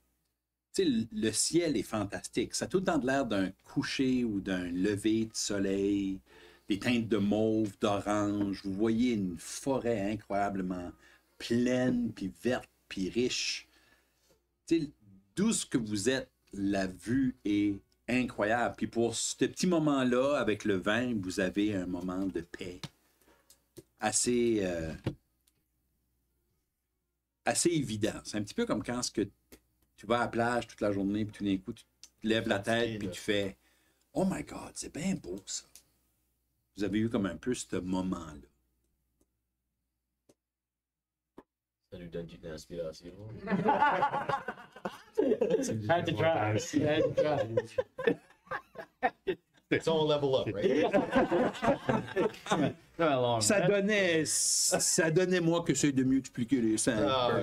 tu sais, le ciel est fantastique. Ça a tout le temps de l'air d'un coucher ou d'un lever de soleil, des teintes de mauve, d'orange. Vous voyez une forêt incroyablement pleine, puis verte, puis riche. Tu sais, d'où ce que vous êtes, la vue est incroyable. Puis pour ce petit moment-là, avec le vin, vous avez un moment de paix assez évident. C'est un petit peu comme quand ce que tu vas à la plage toute la journée, puis tout d'un coup, tu te lèves la tête, puis tu fais « Oh my God, c'est bien beau, ça! » Vous avez eu comme un peu ce moment-là. Ça lui donne de l'inspiration. Had to try. Had to try. It's on level up, right? Ça donnait moi que c'est de mieux expliquer les scènes. Ah,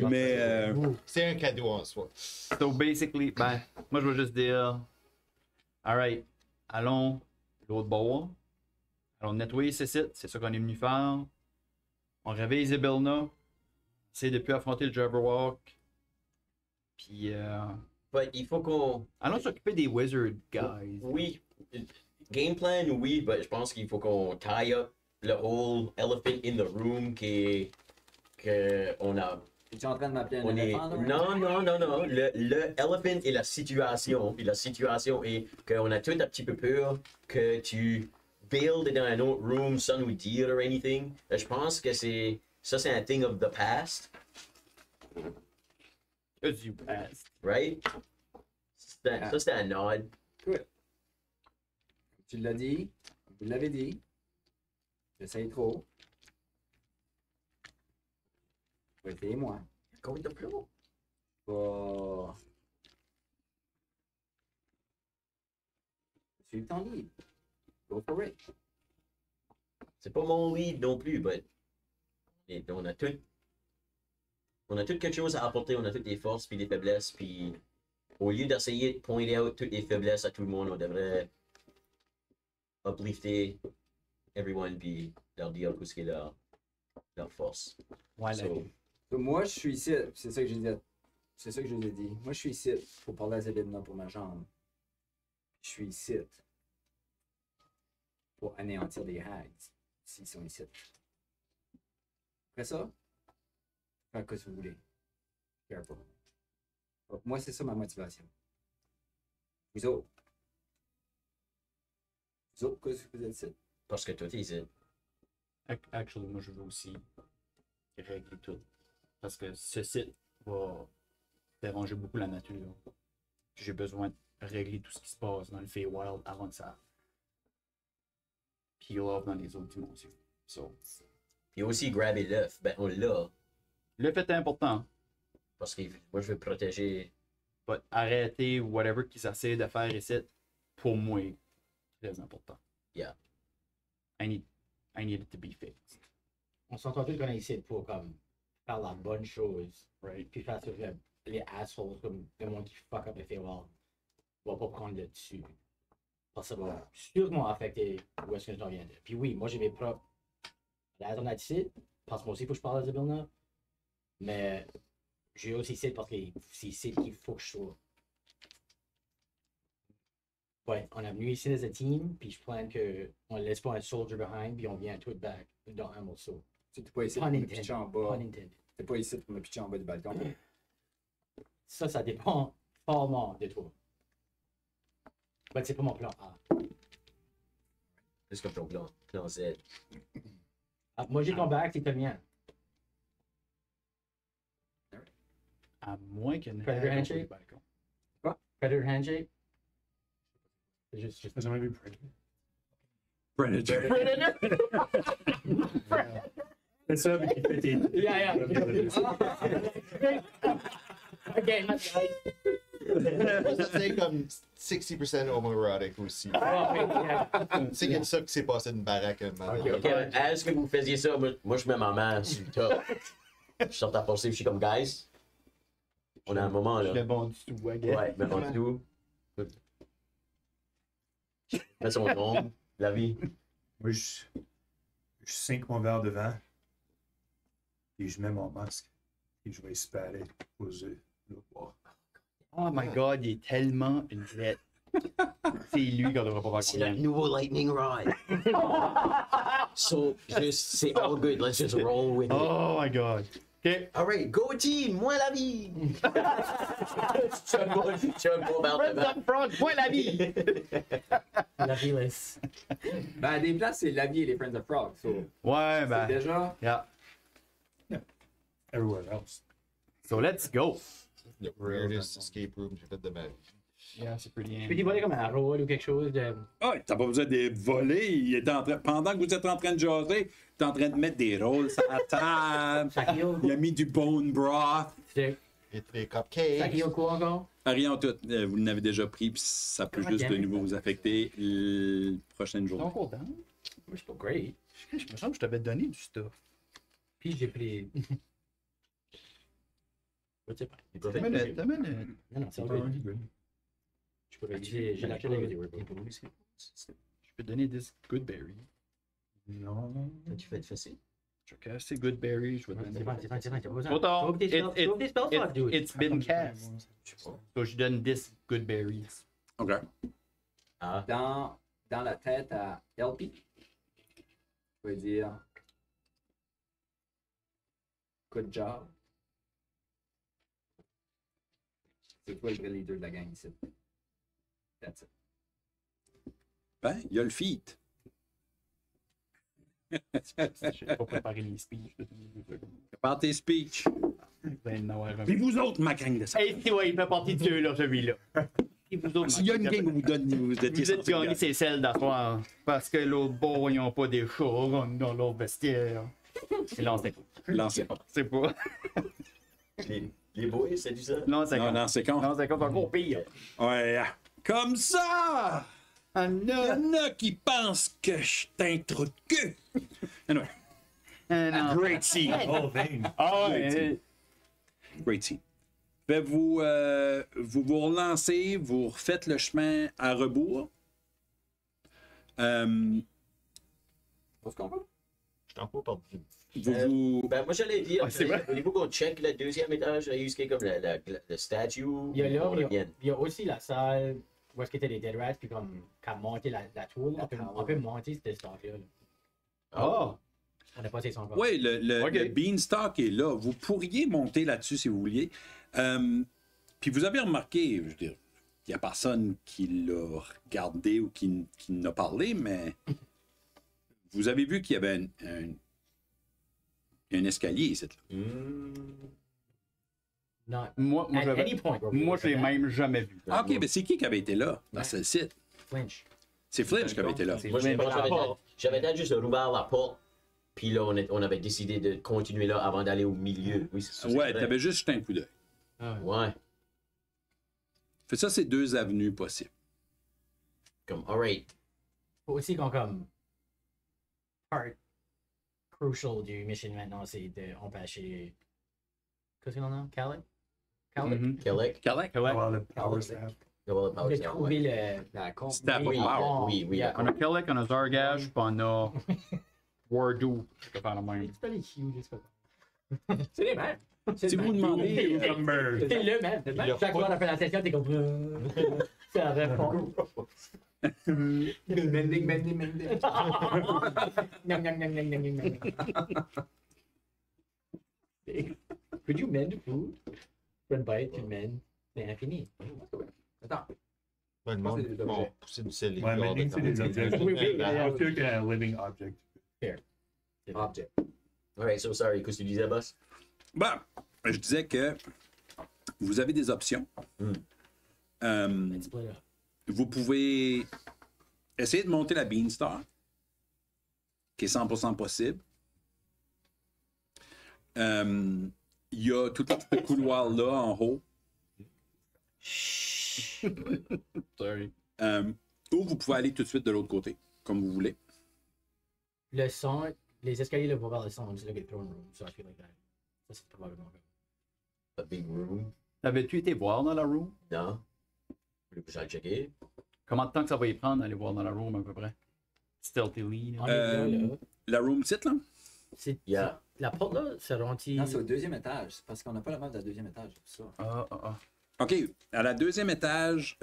Mais c'est un cadeau en soi. So basically, ben, moi je veux juste dire, alright, allons l'autre bord, allons nettoyer ce site, c'est ça qu'on est venu faire. On réveille Zybilna, c'est de plus affronter le Jabberwock, puis But il faut qu'on. allons s'occuper des Wizard Guys. Oui. Game plan, oui, mais je pense qu'il faut qu'on tie up le whole elephant in the room qu'on a. Es-tu en train de m'appeler un On est... éléphant, là? Non. Le elephant est la situation. Puis la situation est qu'on a tout un petit peu peur que tu build dans un autre room sans nous dire or anything. Je pense que c'est un thing of the past, Cause you passed. right? Ça, c'est un nod. Tu l'as dit, vous l'avez dit. J'essaye trop. Faut essayer moi. Combien de plomb? Pas. Suis ton lead. Go for it. C'est pas mon lead non plus, mais on a tout quelque chose à apporter, on a toutes des forces puis des faiblesses, puis au lieu d'essayer de pointer out toutes les faiblesses à tout le monde, on devrait uplifter everyone puis leur dire où est leur force. Ouais, So, Donc, moi, je suis ici. C'est ça que j'ai dit. C'est ça que je vous ai dit. Moi, je suis ici pour parler à Zybilna pour ma jambe. Je suis ici pour anéantir des hags s'ils sont ici. Après ça, faites ce que vous voulez. Je ne pas. Donc, moi, c'est ça ma motivation. Vous autres. Vous autres, pourquoi est-ce que vous êtes ici? parce que toi, t'es ici. Actually, moi je veux aussi régler tout. Parce que ce site va déranger beaucoup la nature. J'ai besoin de régler tout ce qui se passe dans le Feywild avant que ça peel off dans les autres dimensions. So, Puis aussi, grabber l'œuf, ben on l'a, le fait est important, parce que moi, je veux protéger. but arrêter whatever qu'ils essaient de faire ici, pour moi, c'est très important. Yeah. I need it to be fixed. On s'entend tous qu'on est ici pour comme faire la bonne chose. Right? Puis faire sur les assholes comme le monde qui fuck up le Feywild va pas prendre le dessus. Parce que ça va sûrement affecter où est-ce que je reviens de. Puis oui, moi j'ai mes propres raisons d'être ici. Parce que moi aussi, il faut que je parle à Zybilna. Mais j'ai aussi ici parce que c'est ici qu'il faut que je sois. Ouais, on est venu ici as a team, puis je plane qu'on ne laisse pas un soldier behind, puis on vient tout back dans un morceau. Tu n'es pas ici Pun pour me intended. pitcher en bas. Pun intended. T'es pas ici pour me pitcher en bas du balcon. Ça dépend fortement de toi. Ben, c'est pas mon plan A. C'est comme ton plan Z. Ah, moi, j'ai ton back, c'est le mien. À moins qu'il y ait une Predator hache handshake? sur le balcon. Predator handshake. C'est juste. T'as jamais vu Predator? Predator. C'est ça, mais qui fait tes. Yeah. Okay, that's right. C'est comme 60% homoerotic aussi. C'est comme ça que c'est passé d'une baraque un moment. Ok, est-ce que vous faisiez ça? Moi, je mets ma main sur le top. Je sors ta pensée, je suis comme, guys, on a un moment là. Le bon du tout, ouais, gars. Ouais, mais en dessous. Mets son ombre, la vie. Moi, je sink mon verre de vin. Et je mets mon masque. Et je vais espérer poser le bois. Oh my god, il est tellement une vedette. C'est lui qu'on devrait pas faire C'est le confiance. nouveau Lightning Rod. So, juste, c'est all good. Let's just roll with it. Oh my god. Ok. Alright, go team, moi la vie! Chug mon verre de Friends vin. of Frog, point la vie! La violence. Ben, des places, c'est l'avis et les Friends of Frog. So, Ouais, c'est ben. déjà. Yeah. Everywhere else. So let's go. Le weirdest escape room que j'ai fait de ma vie. Yeah, c'est pretty Peux-tu voler comme un rôle ou quelque chose de. Ah, t'as pas besoin de voler. Il est en train... Pendant que vous êtes en train de jaser, t'es en train de mettre des rôles sur la table. Ça heal? Il a mis du bone broth. C'est- Et les Ça cupcakes. heal quoi encore? Rien en tout. Vous l'avez déjà pris, puis ça peut juste de nouveau vous affecter la prochaine journée. Donc, content. Moi, je suis pas great. Je me sens que je t'avais donné du stuff. Puis j'ai pris. Je sais pas. Il peut Une faire minute, une minute. Non, non, c'est C'est pas pas good. good. Je peux j'ai lâché les vidéos. Je peux donner 10 good berries. Non. Tu fais facile. Je vais casser good berries, je vais donner. C'est bon, c'est bon, c'est bon. T'as pas besoin. Trop tard. Sauve tes spells, sauve tes spells slots, dude. It's been cast. Je sais pas. So je donne 10 good berries. OK. Ah, Dans la tête à LP, je vais dire good job. C'est toi le vrai leader de la gang ici. That's it. Ben, il y a le feat. Je n'ai pas préparé les speeches. Prépare tes speeches. Ben, Puis vous autres, ma gang de ça. Hey, si, ouais, il fait partie de ceux-là, celui-là. Et vous autres, S'il y a une gang où vous donne, vous étiez vous êtes censé gagné, gagner. c'est celle d'asseoir. Parce que l'autre bord, ils n'ont pas des chats dans leur vestiaire. Et là, c'est Lancez. c'est pas. les boys, c'est du ça? Non, c'est Non, con. non, c'est con. Non, c'est con, c'est encore pire. Ouais. Comme ça! Ah Il y non! en a qui pensent que je suis un trou de cul. Anyway, Ah non! great scene. Oh, vain. Ah ouais! Great scene. Fait vous vous relancez, vous refaites le chemin à rebours. Où est-ce qu'on va? Je t'en pas perdu. Vous... Ben, moi, j'allais dire, Ah, c'est vrai. voulez-vous qu'on check le deuxième étage, là, jusqu'à comme le statue? Il y a là, on il y revienne? il y a aussi la salle où est-ce que t'as les Dead Rats, puis comme, quand monter la tour, là, on peut monter cette statue-là. Ah! On n'a pas essayé ça encore. Oui, Ok. le beanstalk est là. Vous pourriez monter là-dessus si vous vouliez. Puis vous avez remarqué, je veux dire, il n'y a personne qui l'a regardé ou qui n'a parlé, mais vous avez vu qu'il y avait un escalier ici. Là. Not Moi, at j'avais- any point. moi, je l'ai même jamais vu. Ah, OK, mais c'est qui avait été là dans ce site? Flinch. C'est Flinch qui avait été là. C'est Moi, je même pense que pas- j'avais peut-être juste rouvert la porte, puis là, on avait décidé de continuer là avant d'aller au milieu. Oui, c'est ça. Ouais, t'avais juste jeté un coup d'œil. Ouais. Fait ça, c'est 2 avenues possibles. Comme, alright. Faut aussi qu'on comme part crucial du mission maintenant, c'est de empêcher. Qu'est-ce qu'on a? Calais? Calais? Mhm. Kelleck. Correct? Ouais. Avoir le power staff. Well, On a trouvé le. La con. C'était Oui, pas power. Oui, oui, Yeah. On a Kelleck, on a Zargash, puis on a Wardo. Je peux faire le même. C'est pas les huge, c'est pas. C'est les mêmes. C'est Si le vous même. demandez, Number. C'est le même. C'est le même. Chaque fois qu'on fait la session, t'es comme. Ça répond. Mending. Nyam, nyam, nyam, nyam, nyam, nyam, nyam. Could you mend food? One bite, tu mends. C'est infini. Attends. Le pense que c'est monde des vont objets. pousser une cellule. Ouais, mais ligne, c'est des objets. Oui, oui, Pas sûr qu'il y a un living object. Object. Alright, so sorry. Qu'est-ce que tu disais, boss? Ben, je disais que vous avez des options. Split up. Vous pouvez essayer de monter la Beanstalk, qui est 100% possible. Il y a tout ce couloir-là en haut, Sorry. Ou vous pouvez aller tout de suite de l'autre côté, comme vous voulez. Le son, les escaliers là vont vers le son, c'est là qu'il y a le throne room, so I feel like that. Ça, c'est probablement A big room. T'avais-tu été voir dans la room? Non. Voulez-vous que j'aille checker? Combien de temps que ça va y prendre d'aller voir dans la room à peu près? Stealthily. là? On est là. La room titre, là? C'est, Yeah. La porte là, c'est renti. Non, c'est au deuxième étage. C'est parce qu'on n'a pas la map de la deuxième étage. C'est ça. Ah. OK. À la deuxième étage,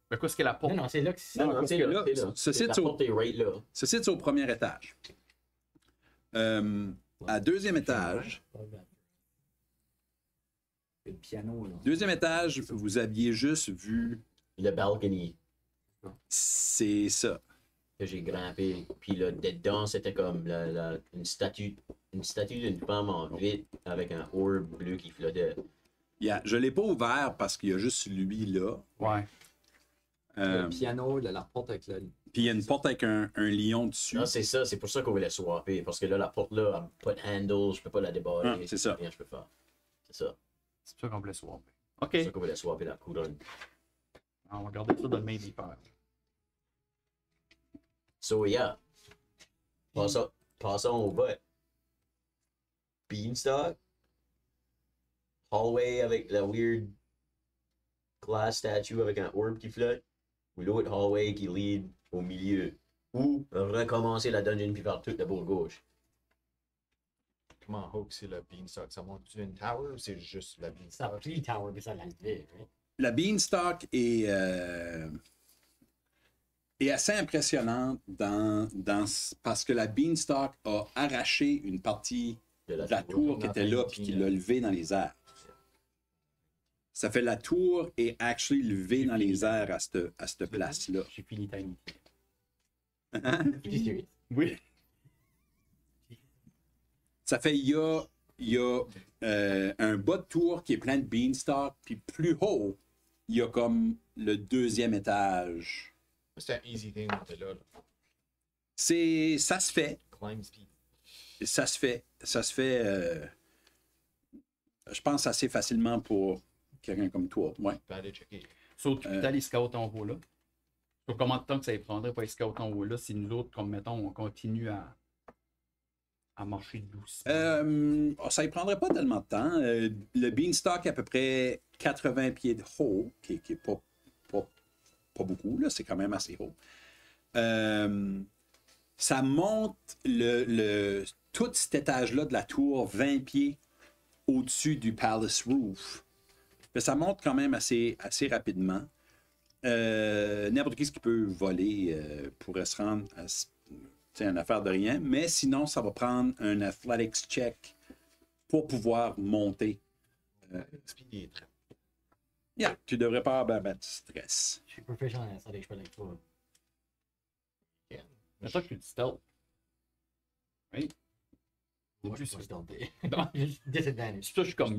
Mais quoi, ce qu'est la porte? Non, c'est là que c'est. Non, non, parce c'est que là. là, C'est là. ce site La sur- porte est right là. ceci est au premier étage. À deuxième étage, Le piano, là. deuxième étage, vous aviez juste vu. Le balcony C'est ça. que j'ai grimpé. Puis là, dedans, c'était comme une statue d'une femme en vitre avec un orbe bleu qui flottait. Je l'ai pas ouvert parce qu'il y a juste lui là. Ouais. Euh, Le piano, la porte avec le. Puis il y a une porte avec un lion dessus. Non, c'est ça, c'est pour ça qu'on voulait swapper. Parce que là, la porte là, elle n'a pas de handle, je peux pas la débarrer. Ah, c'est ça. Rien je peux faire. C'est ça. C'est ça qu'on voulait swapper. C'est OK. pour ça qu'on voulait swapper la couronne. On va garder ça dans le main des pères. So, yeah. Passons au vote. Beanstalk. Hallway avec la weird glass statue avec un orbe qui flotte. Ou l'autre hallway qui lead au milieu. Ou recommencer la dungeon puis faire toute la bourre gauche. Comment Hawk, c'est le Beanstalk? Ça monte une tower ou c'est juste la Ça a Beanstalk? pris le tower, puis ça l'a levé, right? La Beanstalk est assez impressionnante parce que la Beanstalk a arraché une partie De de la tour qui était là puis qui l'a levée dans les airs. Ça fait la tour est actually levée dans les airs à cette place-là. J'ai fini Tiny. Pretty serious. Oui. Ça fait il y a un bas de tour qui est plein de Beanstalk, puis plus haut, il y a comme le deuxième étage. C'est un easy thing monter là. Ça se fait. Climb speed. Ça se fait, je pense, assez facilement pour quelqu'un comme toi. Ouais. Tu peux aller checker. Sauf que tu peux aller scout en haut là. Sur combien de temps que ça y prendrait pour aller scout en haut là si nous autres, comme mettons, on continue à marcher doucement? Ça ne prendrait pas tellement de temps. Le Beanstalk est à peu près 80 pieds de haut, qui est pas beaucoup, là, c'est quand même assez haut. Ça monte tout cet étage-là de la tour 20 pieds au-dessus du Palace Roof. Mais ça monte quand même assez rapidement. N'importe qui peut voler pourrait se rendre à une affaire de rien, mais sinon, ça va prendre un athletics check pour pouvoir monter. Speed il est très. Yeah, tu devrais pas avoir de stress. Je suis professionnel à ça, je peux avec toi. C'est ça que tu dis stealth. Oui. Moi, je C'est suis juste- stealthy. J'ai disadvantage. C'est ça, je suis comme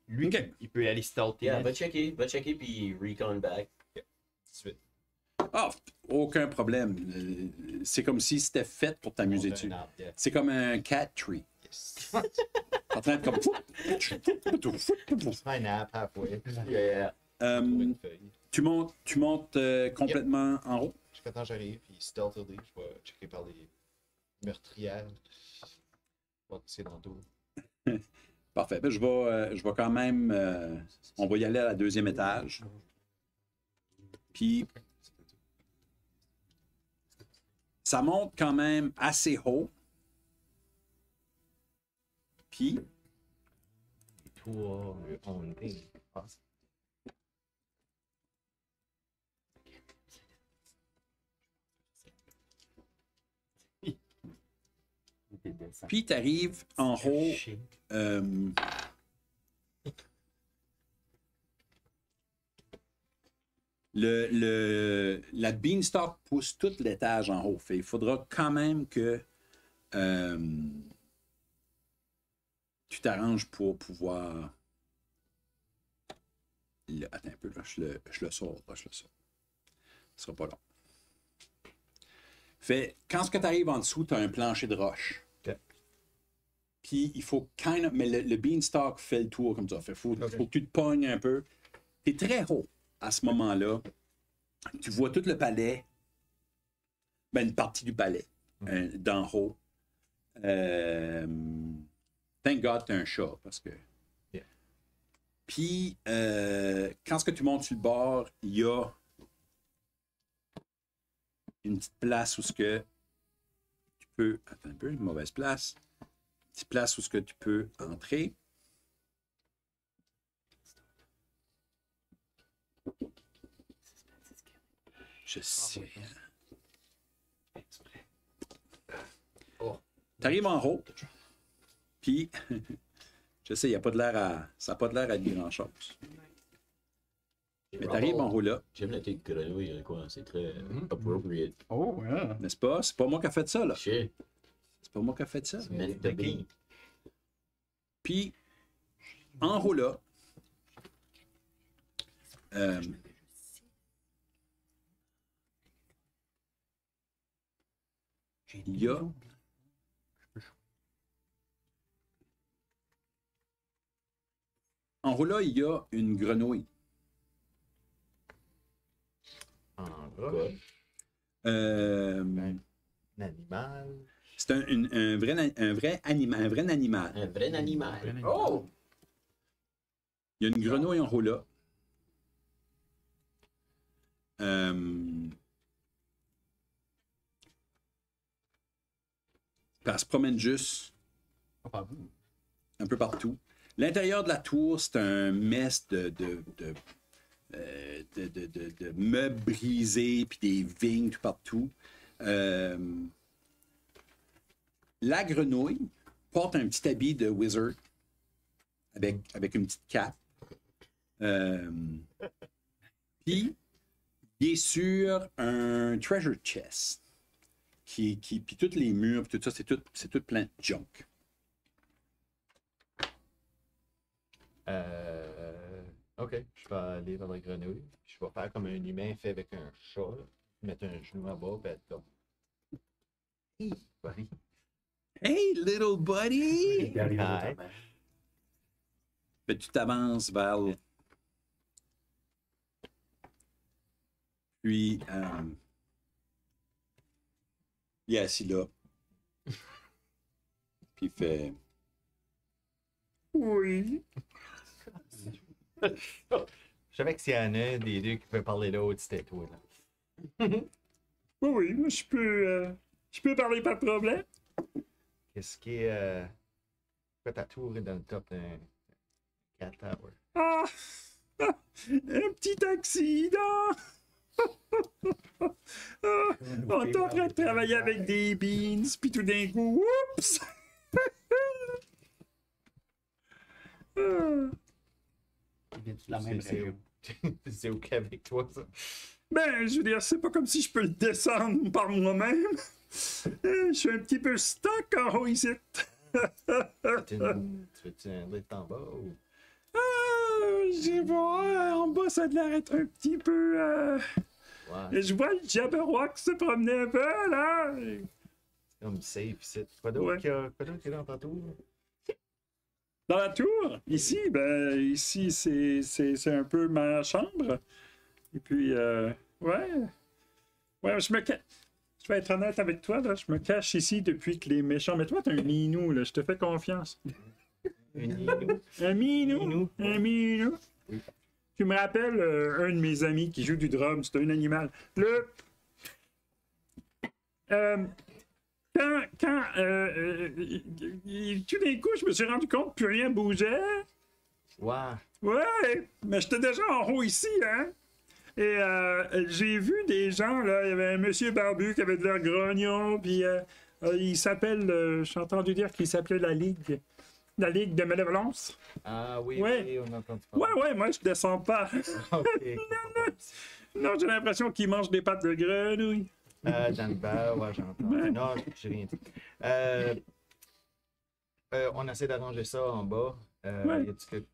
lui. Ok. Il peut aller stealth. Yeah, va checker puis recon back. 18. Ah, aucun problème. C'est comme si c'était fait pour t'amuser dessus. C'est comme un cat tree. Yes. En train de comme. I nap halfway. Yeah. Trouver une feuille. Tu montes complètement en haut. Jusqu'à temps j'arrive, puis stealthily, je vais checker par les meurtrières. Voir que c'est dans tout. Parfait. Ben, je vais quand même. On va y aller à la deuxième étage. Puis. Ça monte quand même assez haut. Puis. Toi, on thing. Puis tu arrives en haut. La Beanstalk pousse tout l'étage en haut. Fait, il faudra quand même que tu t'arranges pour pouvoir. Attends un peu, là, je le sors. Ce sera pas long. Fait, quand tu arrives en dessous, tu as un plancher de roche. Ok. Puis il faut mais le beanstalk fait le tour comme ça. Faut que tu te pognes un peu. Tu es très haut à ce moment-là. Tu vois tout le palais. Ben, une partie du palais. D'en haut. Thank God t'as un chat parce que. Yeah. Puis quand tu montes sur le bord, il y a une petite place où ce que tu peux. Attends un peu, une mauvaise place. Une petite place où ce que tu peux entrer. Je sais. T'arrives en haut. Puis, je sais, ça n'a pas de l'air à dire grand-chose. Mais t'arrives en haut là. J'aime la tête grenouille, quoi. C'est très appropriate. Oh, ouais. N'est-ce pas? C'est pas moi qui a fait ça, là. Shit. C'est pas moi qui a fait ça. C'est meant to be. Puis, en haut là, il y a en haut là, il y a une grenouille. En Quoi? roche. Un animal. C'est un vrai animal. Un vrai animal. Oh! Il y a une grenouille en haut là. Elle se promène juste un peu partout. L'intérieur de la tour, c'est un mess de meubles brisés, puis des vignes tout partout. La grenouille porte un petit habit de wizard avec une petite cape. Puis, il est sur un treasure chest. Puis tous les murs, puis tout ça, c'est tout plein de junk. Ok, je vais aller vers la grenouille. Je vais faire comme un humain fait avec un chat. Là. Mettre un genou en bas, puis être comme. Hey, buddy. Hey, little buddy! Il arrive Hi. autrement. Fait que tu t'avances vers. Puis, il est assis là. Puis il fait. Oui. Je savais que s'il y en a un des deux qui peut parler l'autre, c'était toi. Là. Oui, moi, je peux parler, pas de problème. Qu'est-ce qui est. Pourquoi ta tour est dans le top d'un cat tower? Ah! Un petit accident! On est en train de travailler avec des beans, puis tout d'un coup, oups! Viens-tu de la même C'est région? c'est OK avec toi, ça? Ben, je veux dire, c'est pas comme si je peux le descendre par moi-même. Je suis un petit peu stuck en haut ici. Tu veux-tu un lift en bas ou. Je sais pas, en bas, ça a l'air d'être un petit peu. Ouais, Je vois le Jabberwock se promener un peu, là. c'est comme safe ici. Quoi d'autre Ouais. qu'il y a dans ta tour? Dans la tour, ici, c'est un peu ma chambre. Et puis, ouais, je vais être honnête avec toi, là, je me cache ici depuis que les méchants... Mais toi, t'es un minou, là, je te fais confiance. Une igloo. Un minou, Minou. un minou. Oui. Tu me rappelles un de mes amis qui joue du drum, c'est un animal. Tout d'un coup, je me suis rendu compte que plus rien bougeait. Ouais. Ouais, mais j'étais déjà en haut ici, hein. Et j'ai vu des gens, là, il y avait un monsieur barbu qui avait de l'air grognon, puis il s'appelle, j'ai entendu dire qu'il s'appelait la Ligue de Malévolence. Ah oui, Ouais. oui, on a entendu parler. Ouais, moi je descends pas. Ok. Non, j'ai l'impression qu'il mange des pattes de grenouille. Dans le bas, ouais, j'entends. Ouais. Non, j'ai rien dit. On essaie d'arranger ça en bas. Ouais. Y a-tu que tu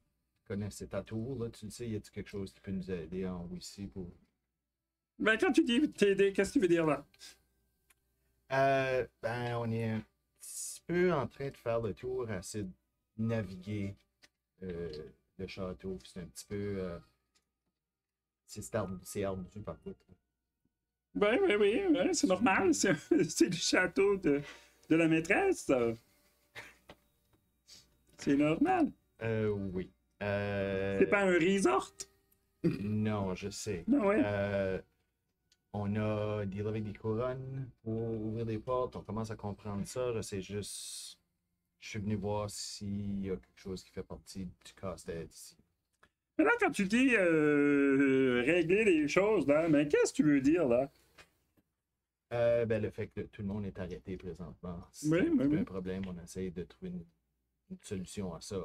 connais ta tour, là, tu le sais, y a-tu quelque chose qui peut nous aider en haut ici pour. Ben, quand tu dis t'aider, qu'est-ce que tu veux dire là? Ben, on est un petit peu en train de faire le tour, essayer de naviguer le château. Puis c'est un petit peu. C'est ardu par contre. Oui, c'est normal. C'est le château de la maîtresse, ça. C'est normal. Oui. C'est pas un resort. Non, je sais. Non, ouais. On a dealé avec des couronnes pour ouvrir des portes. On commence à comprendre ça. Je sais juste. Je suis venu voir s'il y a quelque chose qui fait partie du casse-tête ici. Mais là, quand tu dis régler les choses, là, mais qu'est-ce que tu veux dire, là? Le fait que tout le monde est arrêté présentement. C'est Oui, un petit peu oui. un problème. On essaie de trouver une solution à ça.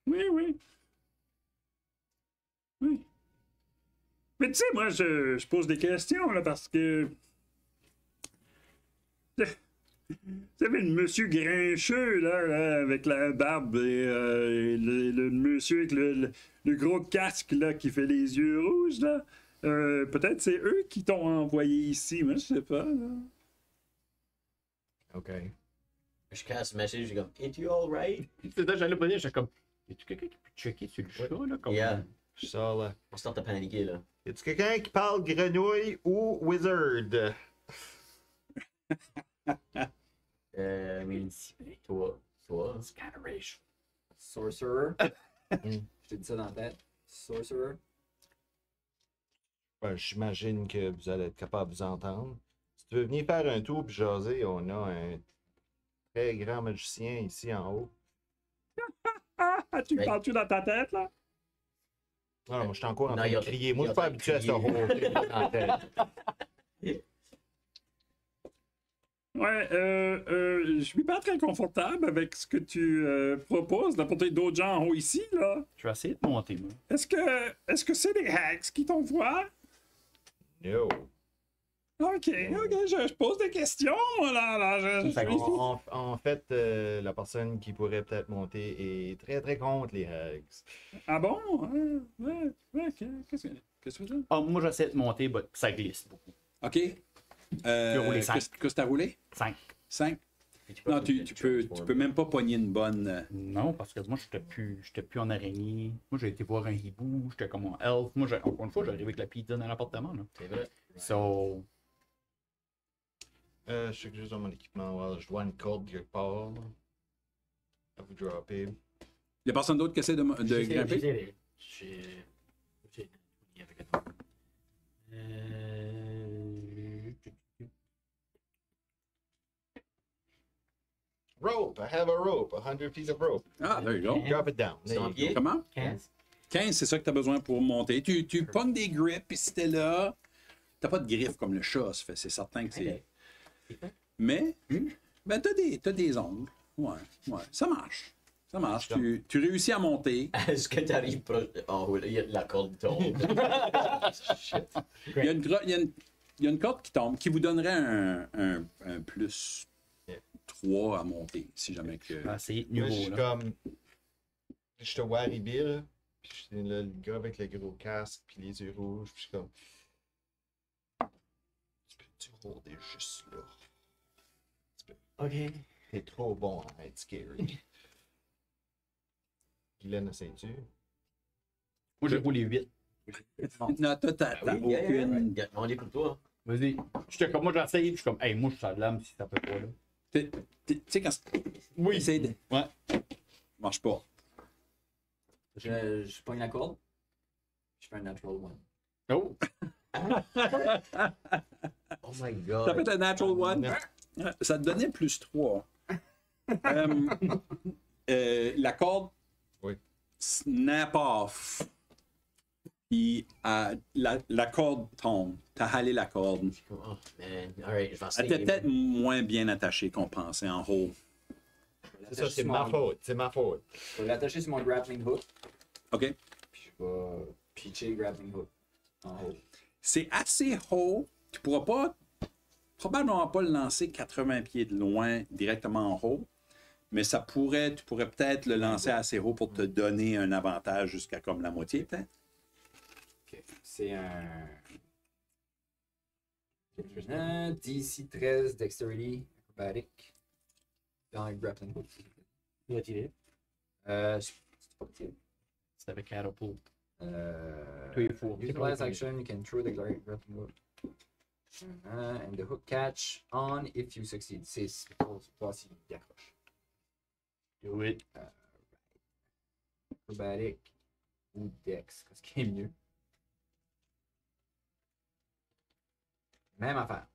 Oui. Mais tu sais, moi, je pose des questions, là, parce que... Vous savez, le monsieur grincheux, là, avec la barbe, et le monsieur avec le gros casque, là, qui fait les yeux rouges, là. Peut-être c'est eux qui t'ont envoyé ici, moi, je sais pas, là. OK. Je casse ma chaise, j'ai comme, "Is you alright?" C'est ça, j'allais pas dire, j'étais comme. Y a-tu quelqu'un qui peut checker sur le chat, là? Comme... Yeah. Je sors là. On start à paniquer, là. Y a-tu quelqu'un qui parle grenouille ou wizard? Toi. Sorcerer. Je t'ai dit ça dans la tête. Sorcerer. J'imagine que vous allez être capable de vous entendre. Si tu veux venir faire un tour puis jaser, on a un très grand magicien ici en haut. Tu Ben- parles-tu dans ta tête, là? Non, moi, je suis encore en Non, train il de a- crier. Moi, il je a suis pas en train de habitué à ce crier. rôle en tête. Ouais, je suis pas très confortable avec ce que tu proposes d'apporter d'autres gens en haut ici, là. Je vais essayer de monter, moi. Est-ce que c'est des hacks qui t'envoient? No. Ok, je pose des questions, là. En fait, la personne qui pourrait peut-être monter est très très contre les hags. Ah bon? Ouais, qu'est-ce que tu veux dire? Ah, moi, j'essaie de monter, bah, ça glisse beaucoup. Ok. roulé cinq. Qu'est-ce que t'as roulé? 5. 5? Non, tu peux même pas pogner une bonne. Non, parce que moi, j'étais plus en araignée. Moi, j'ai été voir un hibou, j'étais comme un elf. Moi, encore une fois, j'arrive avec la pizza dans l'appartement, là. C'est vrai. So, Je sais que juste dans mon équipement, voilà, je dois une corde quelque part. là. À vous dropper. Y a personne d'autre qui essaie de grimper? Rope! I have a rope, 100 feet of rope. Ah, there you go. Drop it down. There 100 you pieds? Comment? 15. 15, c'est ça que tu as besoin pour monter. Tu pognes des griffes, puis si t'es là, t'as pas de griffes comme le chat, ça fait, c'est certain que c'est. Mais, ben, t'as des ongles. Ouais, ça marche. Ça marche. Tu réussis à monter. Est-ce que t'arrives proche en haut, là, il y a de la corde tombe. Il y a une corde qui tombe qui vous donnerait un plus 3 à monter, si jamais que. je vais essayer de Là, je nouveau, suis là. comme. Je te Waribi, là. Puis je suis le gars avec le gros casque, puis les yeux rouges. Puis je suis comme. Tu peux-tu rouler juste là? Ok. T'es trop bon à être scary. Guylaine, essaies-tu? Moi, j'ai roulé 8. Non, toi, t'as aucune. On est pour toi. Vas-y. J'étais comme, moi, j'essaye, puis je suis comme, hey, moi, je suis de l'âme si ça peut pas, là. Tu sais, quand. Oui, essaye de. Ouais. Marche pas. Je pogne la corde. Je fais un natural one. Oh! Oh my T'as god. fait un natural one. Ça te donnait plus 3. La corde Oui. snap off. Puis la corde tombe. T'as halé la corde. Oh man. Alright, je vais Elle essayer. était peut-être moins bien attachée qu'on pensait en haut. C'est ça, c'est ma faute. C'est ma faute. Je vais l'attacher sur mon grappling hook. OK? Puis je vais pitcher le grappling hook en haut. C'est assez haut. Tu pourras probablement pas le lancer 80 pieds de loin directement en haut. Mais tu pourrais peut-être le lancer assez haut pour te donner un avantage jusqu'à comme la moitié, peut-être. Ok. C'est un. DC 13 Dexterity Acrobatic. dans le grappling hook. Tu vas tirer. C'est pas utile. C'est avec Catapult. Use the last action, you can throw the grappling hook. And the hook catch on if you succeed. C'est pour voir s'il accroche. Do it. Acrobatic ou Dex, ce qui est mieux. Même affaire.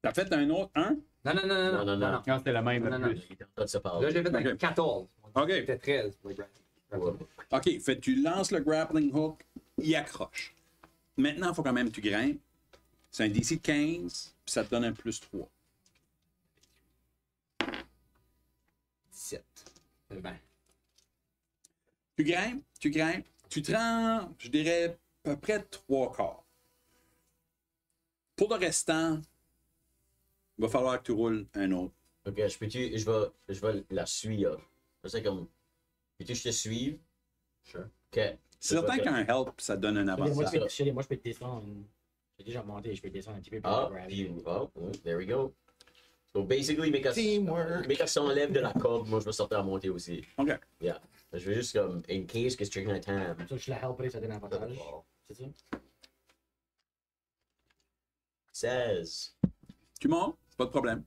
T'as fait un autre 1? Non. Non, c'était la même. Non. plus. Il était en train de se parler. Là, j'ai fait un Ok. 14. Ok. C'était 13 pour le grappling. OK, fait tu lances le grappling hook, il accroche. Maintenant, il faut quand même que tu grimpes. C'est un DC de 15, puis ça te donne un plus 3. 17. C'est 20. Tu grimpes, tu te rends, je dirais, à peu près 3/4. Pour le restant, il va falloir que tu roules un autre. Ok, je vais la suivre. C'est comme. Peux-tu je te suive? Sure. Ok. C'est certain qu'un help, ça te donne un Moi, avantage. moi, je peux te descendre. J'ai déjà monté, je peux descendre un petit peu. Ah, puis, oh, there we go. So basically, mais quand s'enlève de la corde, moi je vais sortir à monter aussi. OK. Yeah. Je vais juste comme, in case que c'est un time. Ça, je la helperai, ça donne un avantage. C'est ça? 16. Tu montes, pas de problème.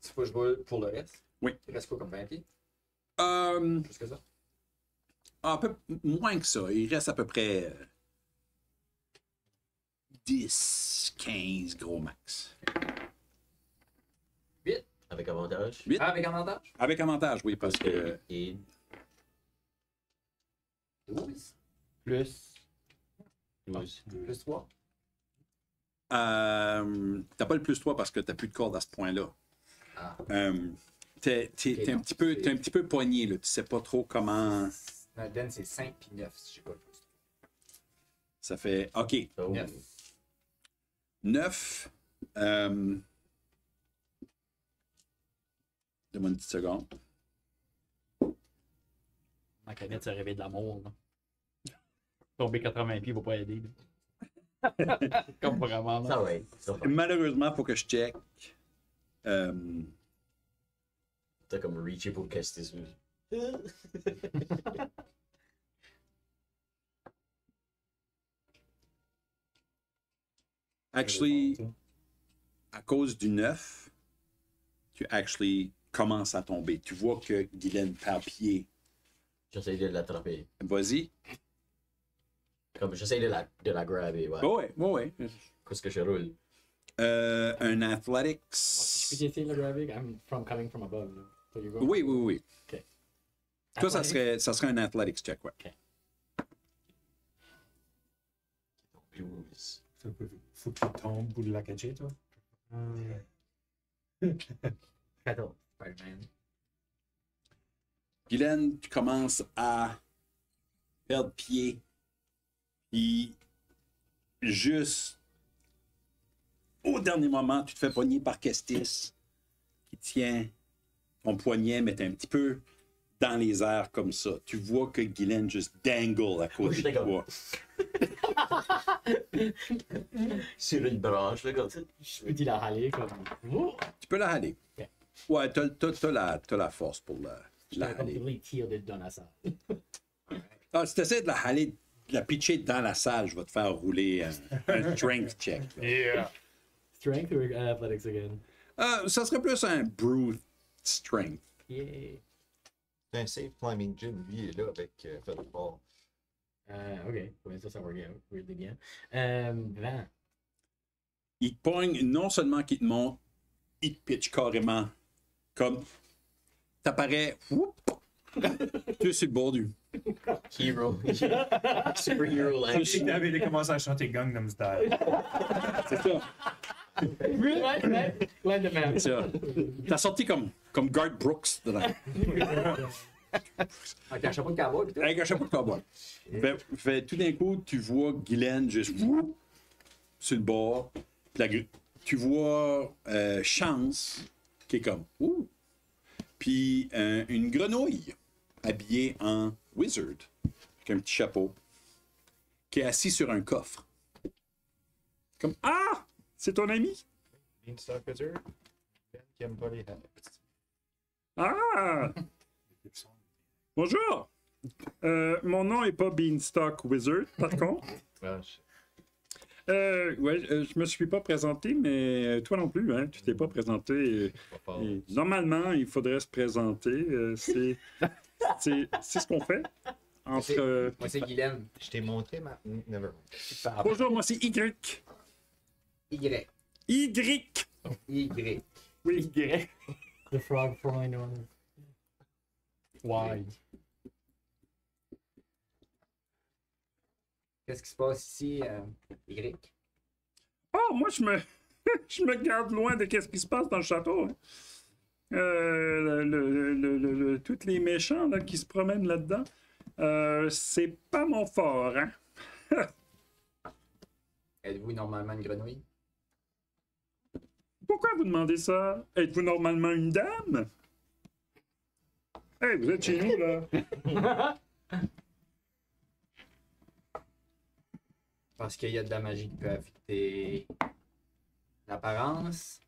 Tu faut que je roule pour le reste? Oui. Il reste quoi comme 20 pieds? Euh, Plus que ça? un peu moins que ça. Il reste à peu près 10, 15 gros max. 8. Avec avantage. 8. Ah, avec avantage? Avec avantage, oui, parce que... Et 12. Plus. 12. Plus 3. t'as pas le plus 3 parce que t'as plus de corde à ce point-là. Ah. T'es un petit peu poigné, là. Tu sais pas trop comment... Den, c'est 5 puis 9, si j'ai pas le plus. Ça fait... OK. Oh. 9. 9. Donne-moi une petite seconde. Ma canette se réveille de l'amour. Tomber 80 pieds va pas aider. Là. Comme vraiment. C'est Là. alright. Malheureusement, il faut que je check. T'as comme reaché pour caster ça. Actually, à cause du 9, tu commences à tomber. Tu vois que Guylaine perd pied. J'essaie de l'attraper. Vas-y. Comme j'essaie de la grabber, ouais. Ouais. Qu'est-ce que je roule? Un athletics. Je peux essayer de le grabber? I'm coming from above. Là. So you're going- Oui. Ok. Toi, ça serait un athletics check, ouais. 12. Faut que tu tombes pour la catcher, toi. 14. Spider-Man. Guylaine, tu commences à perdre pied. Puis, juste au dernier moment, tu te fais pogner par Kestis qui tient ton poignet, mais t'es un petit peu dans les airs comme ça. Tu vois que Guylaine juste dangle à côté j'étais de comme- toi. Sur une branche, là, comme ça. Je peux la haler comme. Oh! Tu peux la haler. Ok. Ouais, t'as la force pour la Je vais haler. comme les tirs dans la salle. Ah, si t'essaies de la haler, de la pitcher dans la salle, je vais te faire rouler un strength check. là. Yeah. Strength or athletics again? Ça serait plus un brute strength. Yeah. C'est un safe climbing gym, lui, il est là avec Featherball. Ok. Ouais, ça work out really bien. 20. Il te pogne, non seulement qu'il te monte, il te pitch carrément. Comme, t'apparais, whoop, tu es sur le bord du. Hero. Superhero Comme language. si t'avais commencé à chanter Gangnam Style. C'est ça. Land the man. C'est ça. T'as sorti comme Garth Brooks dedans. Avec un chapeau de cowboy, pis tout. Avec un chapeau de cowboy. Fait, tout d'un coup, tu vois Guylaine juste whoop, sur le bord. Puis tu vois Chance qui est comme ouh. Puis une grenouille habillée en wizard avec un petit chapeau qui est assis sur un coffre. Comme ah, c'est ton ami. Beanstalk Wizard. Ben qui aime pas les habits. Ah! Bonjour! Mon nom est pas Beanstalk Wizard, par contre. Ah, Je me suis pas présenté, mais toi non plus, hein? Tu t'es pas présenté. pas fort. Et normalement, il faudrait se présenter. C'est ce qu'on fait. Entre. Moi, c'est Guylaine. Je t'ai montré ma. Never. Bonjour, moi c'est Y. Y. Y. Y. Oui. Y. The frog flying on. Why? Qu'est-ce qui se passe ici, Y? Oh, moi, je me garde loin de ce qui se passe dans le château. Hein. Tous les méchants là, qui se promènent là-dedans, c'est pas mon fort. Hein? Êtes-vous normalement une grenouille? Pourquoi vous demandez ça? Êtes-vous normalement une dame? Hey, vous êtes chez nous, là. Parce qu'il y a de la magie qui peut affecter l'apparence.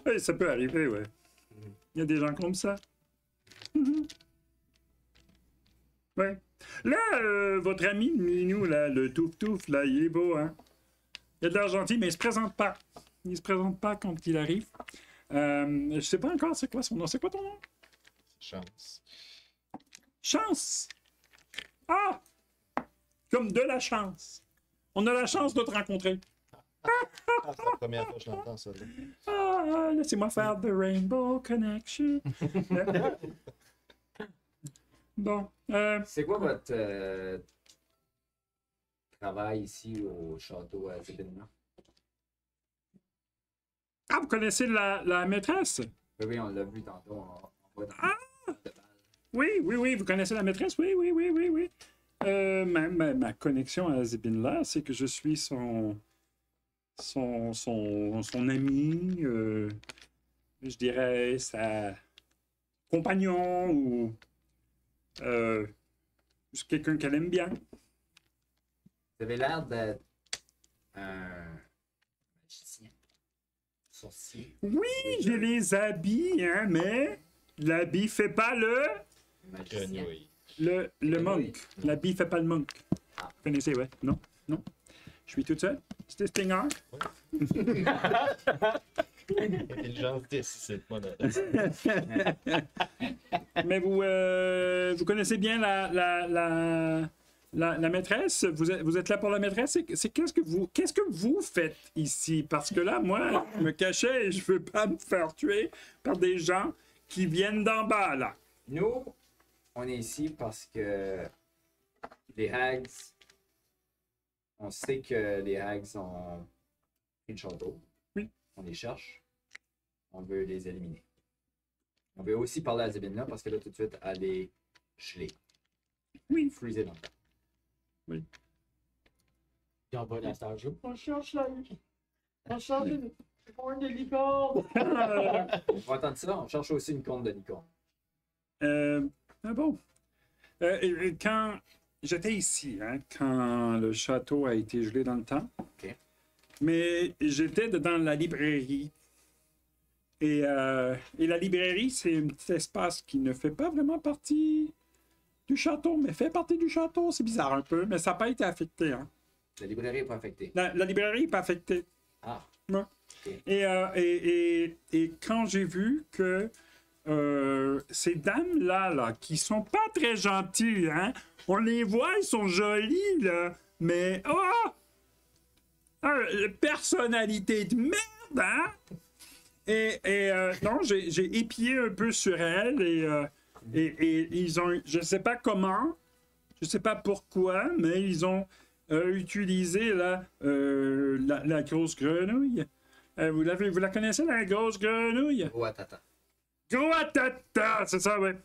Hey, ça peut arriver, ouais. Il y a des gens comme ça. Mhm. Ouais. Là, votre ami Minou, là, le Touf-Touf, là, il est beau, hein? Il a de l'air gentil, mais il se présente pas. Il se présente pas quand il arrive. Je sais pas encore c'est quoi son nom. C'est quoi ton nom? Chance. Chance! Ah! Comme de la chance. On a la chance de te rencontrer. Ah, c'est la première fois que je l'entends, ça. Là. Ah, laissez-moi faire The Rainbow Connection. Bon. C'est quoi votre travail ici au château à Zébénement? Ah, vous connaissez la maîtresse? Oui, on l'a vu tantôt. On va dans le bal. Oui, vous connaissez la maîtresse? Oui. Ma connexion à Zébinla, c'est que je suis son ami, je dirais sa compagnon ou quelqu'un qu'elle aime bien. Vous avez l'air d'être un magicien. Sorcier. Oui, j'ai les habits, hein, mais l'habit fait pas le Magicien. Grenouille. le monk. L'habit fait pas le monk. Ah. Vous connaissez, ouais? Non? Je suis toute seule? C'était Stinger? Intelligence 10, c'est moi là. Mais vous connaissez bien la maîtresse? Vous êtes là pour la maîtresse? Qu'est-ce que vous faites ici? Parce que là, moi, je me cachais et je veux pas me faire tuer par des gens qui viennent d'en bas, là. Nous, on est ici parce que les Hags, on sait que les Hags ont pris le château. Oui. On les cherche. On veut les éliminer. On veut aussi parler à Zébinla parce que là, tout de suite, elle est gelée. Oui. Freezer dans le temps. Puis on va dans cet âge. On cherche une corne de licorne. On va entendre ça. On cherche aussi une corne de licorne. Bon. Quand j'étais ici, hein, quand le château a été gelé dans le temps, OK. mais j'étais dans la librairie. Et la librairie, c'est un petit espace qui ne fait pas vraiment partie du château, mais fait partie du château. C'est bizarre un peu, mais ça n'a pas été affecté. Hein. La librairie n'est pas affectée. La librairie n'est pas affectée. Ah. Ouais. OK. Et quand j'ai vu que ces dames-là, qui sont pas très gentilles, hein, on les voit, ils sont jolies, là, mais personnalité de merde, hein? Non, j'ai épié un peu sur elles et ils ont, je sais pas comment, je sais pas pourquoi, mais ils ont utilisé la grosse grenouille. Vous la connaissez, la grosse grenouille? Ouatata. Groatata, c'est ça, ouais.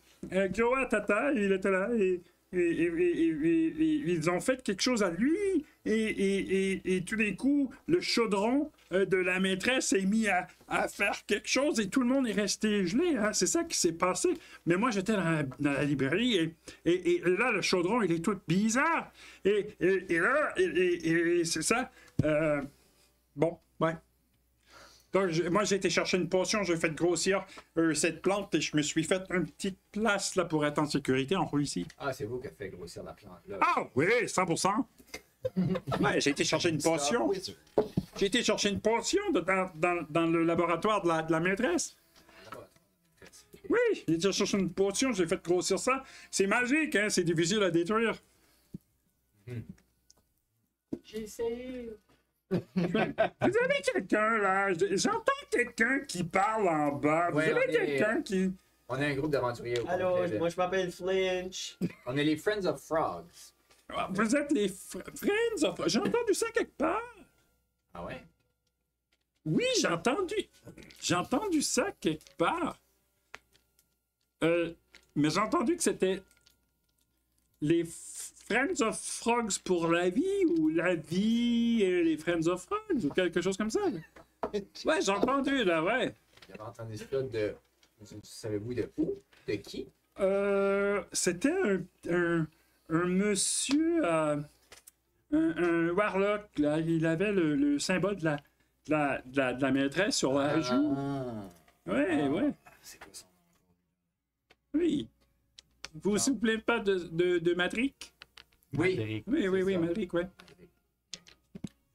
Groatata, il était là et ils ont fait quelque chose à lui et tout d'un coup, le chaudron de la maîtresse s'est mis à faire quelque chose et tout le monde est resté gelé. Hein? C'est ça qui s'est passé. Mais moi, j'étais dans la librairie et là, le chaudron, il est tout bizarre. Et là, c'est ça. Bon, ouais. Donc, moi, j'ai été chercher une potion, j'ai fait grossir cette plante et je me suis fait une petite place là pour être en sécurité en haut ici. Ah, c'est vous qui avez fait grossir la plante, là. Ah oui, 100%. Ouais, j'ai été chercher une potion. J'ai été chercher une potion dans le laboratoire de la maîtresse. Oui, j'ai été chercher une potion, j'ai fait grossir ça. C'est magique, hein, c'est difficile à détruire. J'ai essayé. Vous avez quelqu'un là, j'entends quelqu'un qui parle en bas. Vous Ouais, avez on est- quelqu'un qui... On est un groupe d'aventuriers au Allô, complet, là. moi je m'appelle Flinch. On est les Friends of Frogs. Vous êtes les Friends of... J'ai entendu ça quelque part. Ah ouais? Oui, j'ai entendu ça quelque part. Mais j'ai entendu que c'était les Friends of Frogs pour la vie ou la vie et les Friends of Frogs ou quelque chose comme ça. Ouais, j'ai entendu là, ouais. J'avais entendu ça de... Savez-vous de où? De qui? C'était un monsieur, un warlock, là. Il avait le symbole de la maîtresse sur la joue. Ouais, ouais. C'est quoi son nom? Oui. Vous vous souvenez pas de Madrick? Oui. Oui, oui, oui, ça. Madrick, ouais.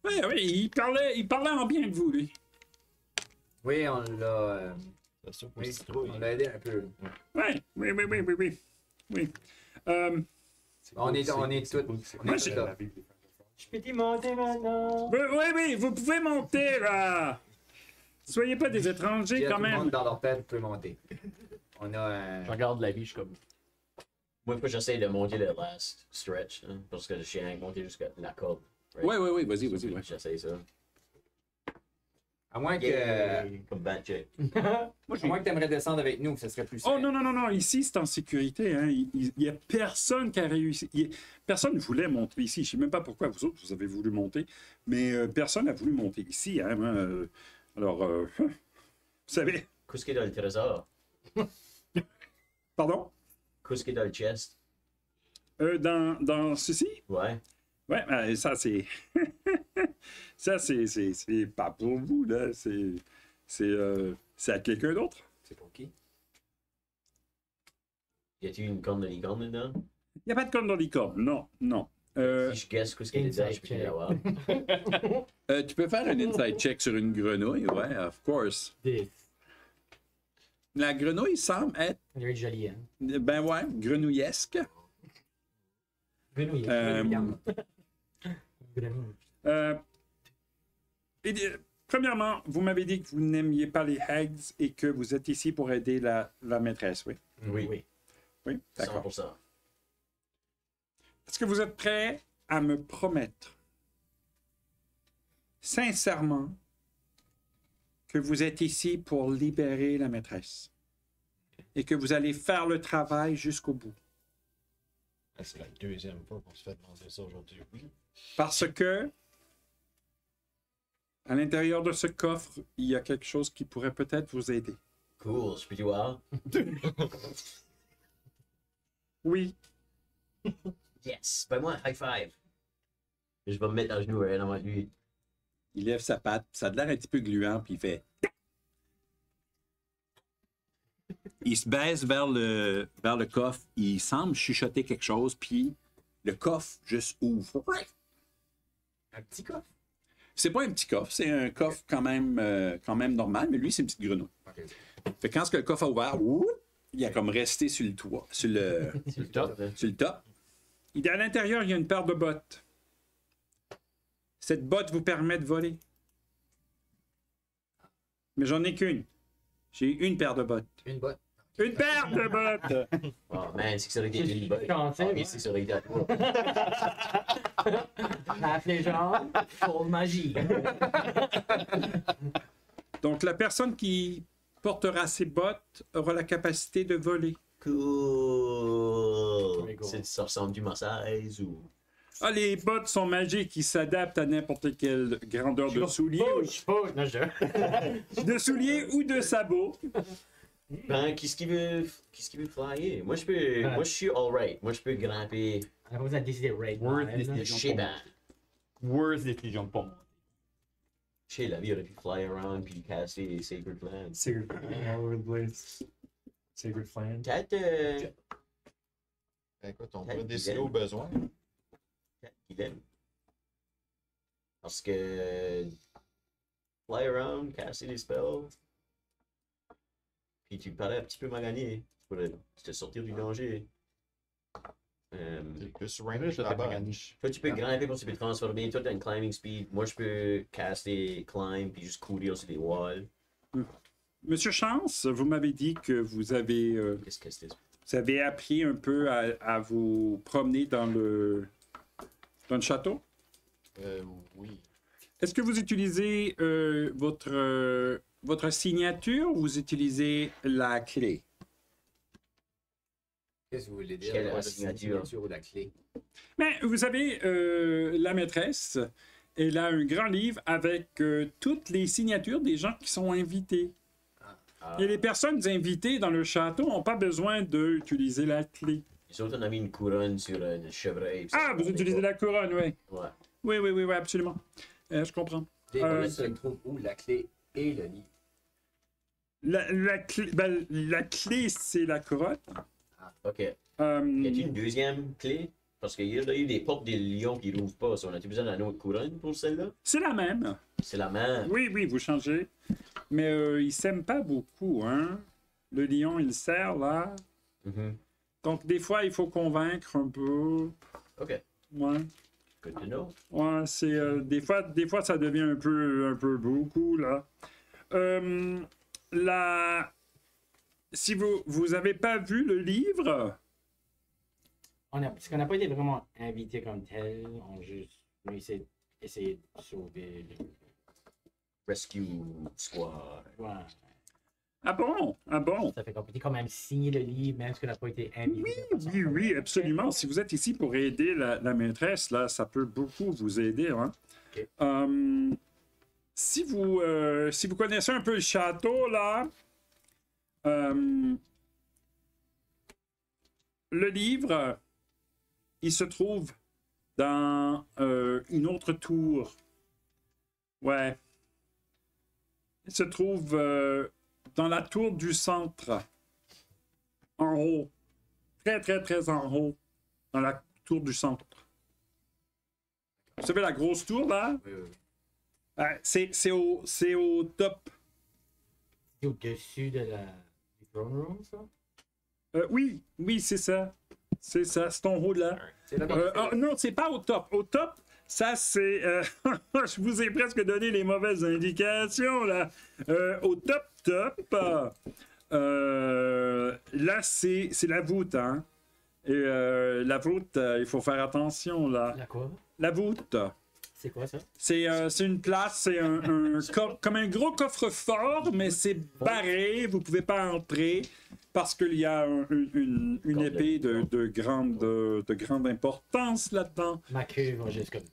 Oui, oui, il parlait en bien de vous, lui. Oui, on l'a... La soupe aux oui, citrouilles. on l'a aidé un peu. Ouais, oui, oui, oui, oui, oui. Oui. On est tous... Moi, On est tous là. Je peux t'y monter maintenant. Oui, oui, oui, vous pouvez monter, là. Soyez pas des étrangers, Tout quand le monde même. dans leur tête peut monter. On a un... Je regarde la vie, je suis comme. Moi, j'essaie de monter le last stretch, hein, parce que je suis à monter jusqu'à la corde. right? Ouais, vas-y, ouais. J'essaie ça. À moins que... Comme bad check. À moins que t'aimerais descendre avec nous, ça serait plus Oh simple. non, non, non, non, ici c'est en sécurité. Hein. Il y a personne qui a réussi. Personne ne voulait monter ici. Je ne sais même pas pourquoi vous autres vous avez voulu monter, mais personne n'a voulu monter ici. Hein. Alors, vous savez. Qu'est-ce qu'il y a dans le trésor? Pardon? Qu'est-ce qu'il y a dans le chest? Dans ceci? Ouais. Ouais, ben, ça c'est. Ça c'est pas pour vous, là. C'est à quelqu'un d'autre. C'est pour qui? Y a-t-il une corne de licorne dedans? Il n'y a pas de corne dans licorne. Non, non. Si je guess qu'est-ce qu'il y a dedans, je peux Inside l'avoir. Tu peux faire un inside check sur une grenouille, ouais, of course. La grenouille semble être, Elle est jolie, hein. ben ouais, grenouillesque. Grenouille. Grenouille. Premièrement, vous m'avez dit que vous n'aimiez pas les hags et que vous êtes ici pour aider la maîtresse, oui? Oui. Oui, d'accord. 100%. Est-ce que vous êtes prêt à me promettre sincèrement que vous êtes ici pour libérer la maîtresse et que vous allez faire le travail jusqu'au bout? C'est la deuxième fois qu'on se fait demander ça aujourd'hui. Oui. Parce que à l'intérieur de ce coffre, il y a quelque chose qui pourrait peut-être vous aider. Cool, je peux te voir? Oui. Yes! Fais-moi un high five! Je vais me mettre à genoux devant lui. Il lève sa patte, ça a l'air un petit peu gluant, puis il fait. Il se baisse vers le coffre, il semble chuchoter quelque chose, puis le coffre juste ouvre. Un petit coffre? C'est pas un petit coffre, c'est un coffre quand même normal, mais lui, c'est une petite grenouille. Ok. Fait que quand le coffre a ouvert, il a comme resté sur le toit, sur le top. sur le top. À l'intérieur, il y a une paire de bottes. Cette botte vous permet de voler. Mais j'en ai qu'une. J'ai une paire de bottes. Une botte. Une paire de bottes! Oh man, c'est que ça aurait été une bonne. Quand c'est, Ok, ouais. c'est que ça aurait été à toi. Tape les jambes, full magie. Donc, la personne qui portera ses bottes aura la capacité de voler. Cool. Very cool. Ça ressemble du massage ou. Ah, les bottes sont magiques, qui s'adaptent à n'importe quelle grandeur de soulier, Push. Non, de souliers ou de sabots. Ben, qu'est-ce qu'il veut flyer? Moi, je suis alright. Moi, je peux grimper. On a besoin de décider right now. Worth hein, décision. là. Je sais ben. Worst décision pour moi. Je Shit, la vie aurait pu fly around puis casser les Sacred Lands. Sacred all over the place. Sacred Flan. Peut-être Écoute, on Peut-être peut décider qu'il au besoin. Guylaine. Parce que fly around, casser les spells. Puis tu parais un petit peu magané pour te sortir du danger. C'est plus range là-bas. Toi, tu peux grimper pour tu peux te transformer. Toi, t'as une climbing speed. Moi, je peux caster climb puis juste courir sur les walls. Monsieur Chance, vous m'avez dit que vous avez, Qu'est-ce que c'est? vous avez appris un peu à vous promener dans le château. Oui. Est-ce que vous utilisez votre signature ou vous utilisez la clé? Qu'est-ce que vous voulez dire? Quelle La signature? signature ou la clé? Mais vous savez, la maîtresse, elle a un grand livre avec toutes les signatures des gens qui sont invités. Et les personnes invitées dans le château n'ont pas besoin d'utiliser la clé. Les autres, on a mis une couronne sur le chevreuil. puis ça, Ah, vous on utilisez est la couronne, oui. pas- Ouais. Oui, absolument. Je comprends. Des se trouve où la clé et le livre? La clé, c'est la couronne. Ok. Euh, Y a-t-il une deuxième clé? Parce qu'il y a eu des portes des lions qui rouvrent pas. On a-tu besoin d'une autre couronne pour celle-là? c'est la même. C'est la même. Oui, vous changez. Mais ils s'aiment pas beaucoup, hein. Le lion, il sert là. Mhm. Donc, des fois, il faut convaincre un peu. Ok. Ouais. Good to know. Ouais, c'est des fois ça devient un peu beaucoup là. Si vous avez pas vu le livre, Parce qu'on n'a pas été vraiment invité comme tel, on a juste essayé de sauver le. Rescue Squad. Ouais. ah bon, Ça fait qu'on peut quand même signer le livre, même si on n'a pas été invité. oui, absolument. Si vous êtes ici pour aider la maîtresse là, ça peut beaucoup vous aider, hein. Ok. Si vous connaissez un peu le château là. Le livre, il se trouve dans une autre tour. Ouais. Il se trouve dans la tour du centre. En haut. Très en haut. Dans la tour du centre. Vous savez la grosse tour là? Oui. C'est au top. C'est au-dessus de du throne room, ça? Oui, c'est ça. C'est ça, c'est en haut là. C'est là-bas. Non, c'est pas au top. Au top, ça c'est. Je vous ai presque donné les mauvaises indications là. Au top, là c'est la voûte, hein. Et la voûte, il faut faire attention là. La quoi? La voûte. C'est quoi ça? C'est une place, c'est comme un gros coffre-fort, mais c'est barré, vous pouvez pas entrer parce qu'il y a une épée de grande importance là-dedans. Ma queue va juste comme.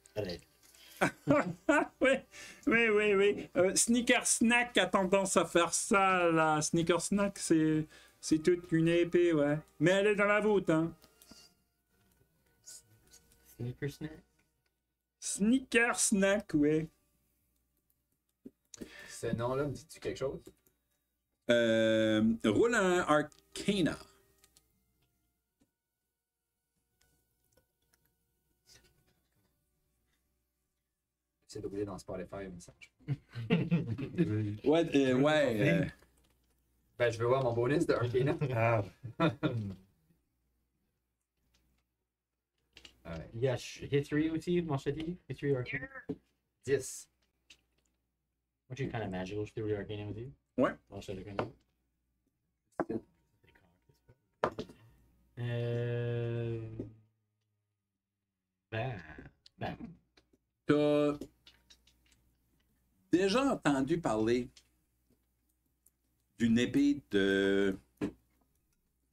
Oui. Sneaker Snack a tendance à faire ça, là. Sneaker Snack, c'est toute une épée, ouais. Mais elle est dans la voûte, hein. Sneaker snack? Sneaker Snack, ouais. Ce nom-là, me dis-tu quelque chose? Roule un Arcana. C'est d'oublier dans Spotify un message. Ouais. Ben, je veux voir mon bonus de Arcana. Ah, Ouais. Il y a History aussi, mentionné? History Arcana? 10. Moi, j'ai kind of magical History Arcana aussi. Ouais. Mentionné quand même. Ben. T'as déjà entendu parler d'une épée de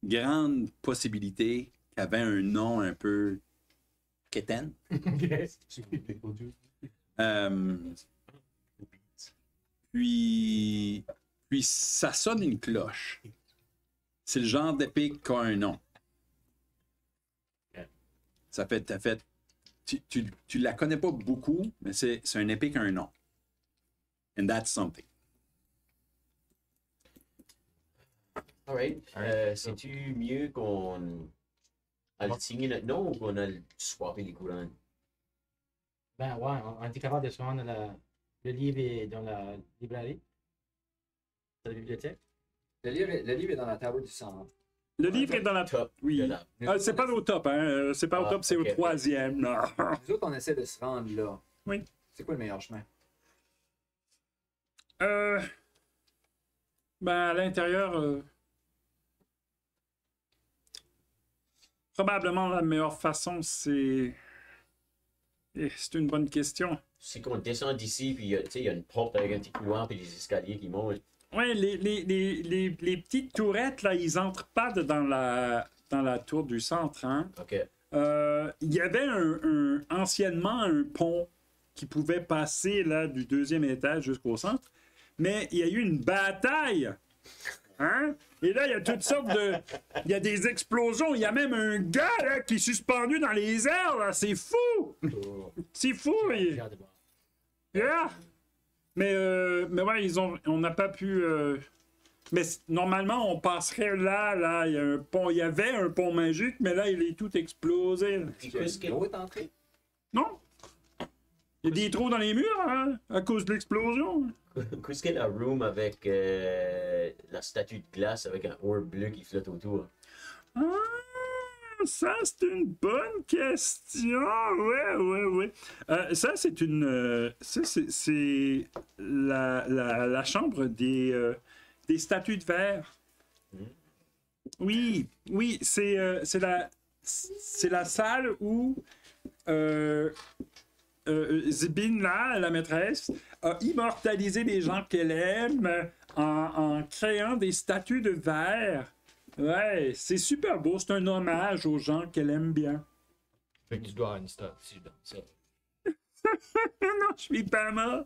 grande possibilité qui avait un nom un peu quétaine? Puis ça sonne une cloche. C'est le genre d'épée qui a un nom. Ça fait, tu la connais pas beaucoup, mais c'est une épée qui a un nom. And that's something. Alright. C'est-tu mieux qu'on aille signer notre nom ou qu'on aille swapper les courants? Ben ouais, on était capable de se rendre le livre est dans la librairie. Dans la bibliothèque. Le livre est dans la table du centre. Le livre est dans la... Top. Oui. de la- C'est pas au top, hein. C'est pas au Ah, top, c'est ok, au ok. troisième. Non. Nous autres, on essaie de se rendre là. Oui. C'est quoi le meilleur chemin? Ben, à l'intérieur, probablement la meilleure façon, c'est... C'est une bonne question. C'est qu'on descend d'ici, puis il y a une porte avec un petit couloir, puis des escaliers qui montent. Ouais, les petites tourettes, là, ils entrent pas dans la tour du centre, hein. Ok. Il y avait anciennement un pont qui pouvait passer là, du deuxième étage jusqu'au centre, mais il y a eu une bataille. Hein? Et là, il y a toutes sortes de... Il y a des explosions. Il y a même un gars là, qui est suspendu dans les airs. Là. C'est fou! C'est fou! J'ai hâte de voir. Yeah! Mais ouais, on n'a pas pu... Mais normalement, on passerait là, il y a un pont, il y avait un pont magique, mais là, il est tout explosé. Là. Puis Est-ce que l'eau est entrée? Non? Il y a des trous dans les murs, hein, à cause de l'explosion. Qu'est-ce qu'il y a la room avec la statue de glace avec un orbe bleu qui flotte autour? Ah, ça, c'est une bonne question. Ouais. Ça, c'est une... c'est la chambre des statues de verre. Oui, c'est la salle où Zibine, là, la maîtresse, a immortalisé les gens qu'elle aime en créant des statues de verre. Ouais, c'est super beau, c'est un hommage aux gens qu'elle aime bien. Fait que tu dois avoir une statue dans ça. Non, je suis pas mort.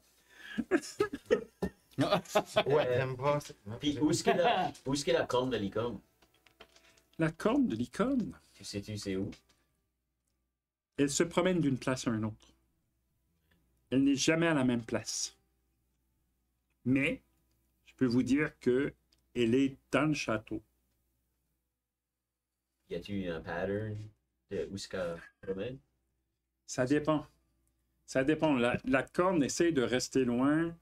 Ouais, t'aimes pas ça? Puis où est-ce qu'il y a la corne de licorne? La corne de l'icône, Tu sais-tu c'est où? elle se promène d'une place à une autre. Elle n'est jamais à la même place. Mais, je peux vous dire que elle est dans le château. Y a-tu un pattern de où est-ce qu'elle promène? Ça dépend. Ça dépend. La corne essaie de rester loin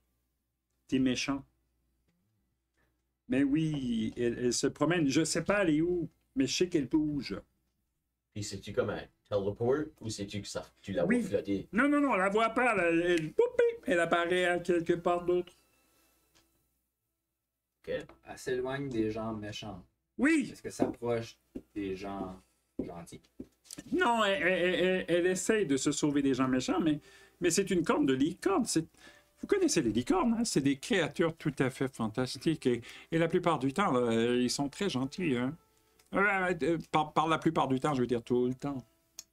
des méchants. Mais oui, elle se promène. Je sais pas elle est où, mais je sais qu'elle bouge. Puis c'est-tu comme un teleport ou c'est-tu que ça, tu la vois Oui. flotter? Non, on la voit pas. Elle apparaît à quelque part d'autre. Ok. Elle s'éloigne des gens méchants. Oui! Est-ce que ça s'approche des gens gentils? Non, elle essaie de se sauver des gens méchants, mais c'est une corne de licorne. Vous connaissez les licornes, hein? C'est des créatures tout à fait fantastiques. Et la plupart du temps, là, ils sont très gentils. Hein? Par la plupart du temps, je veux dire tout le temps.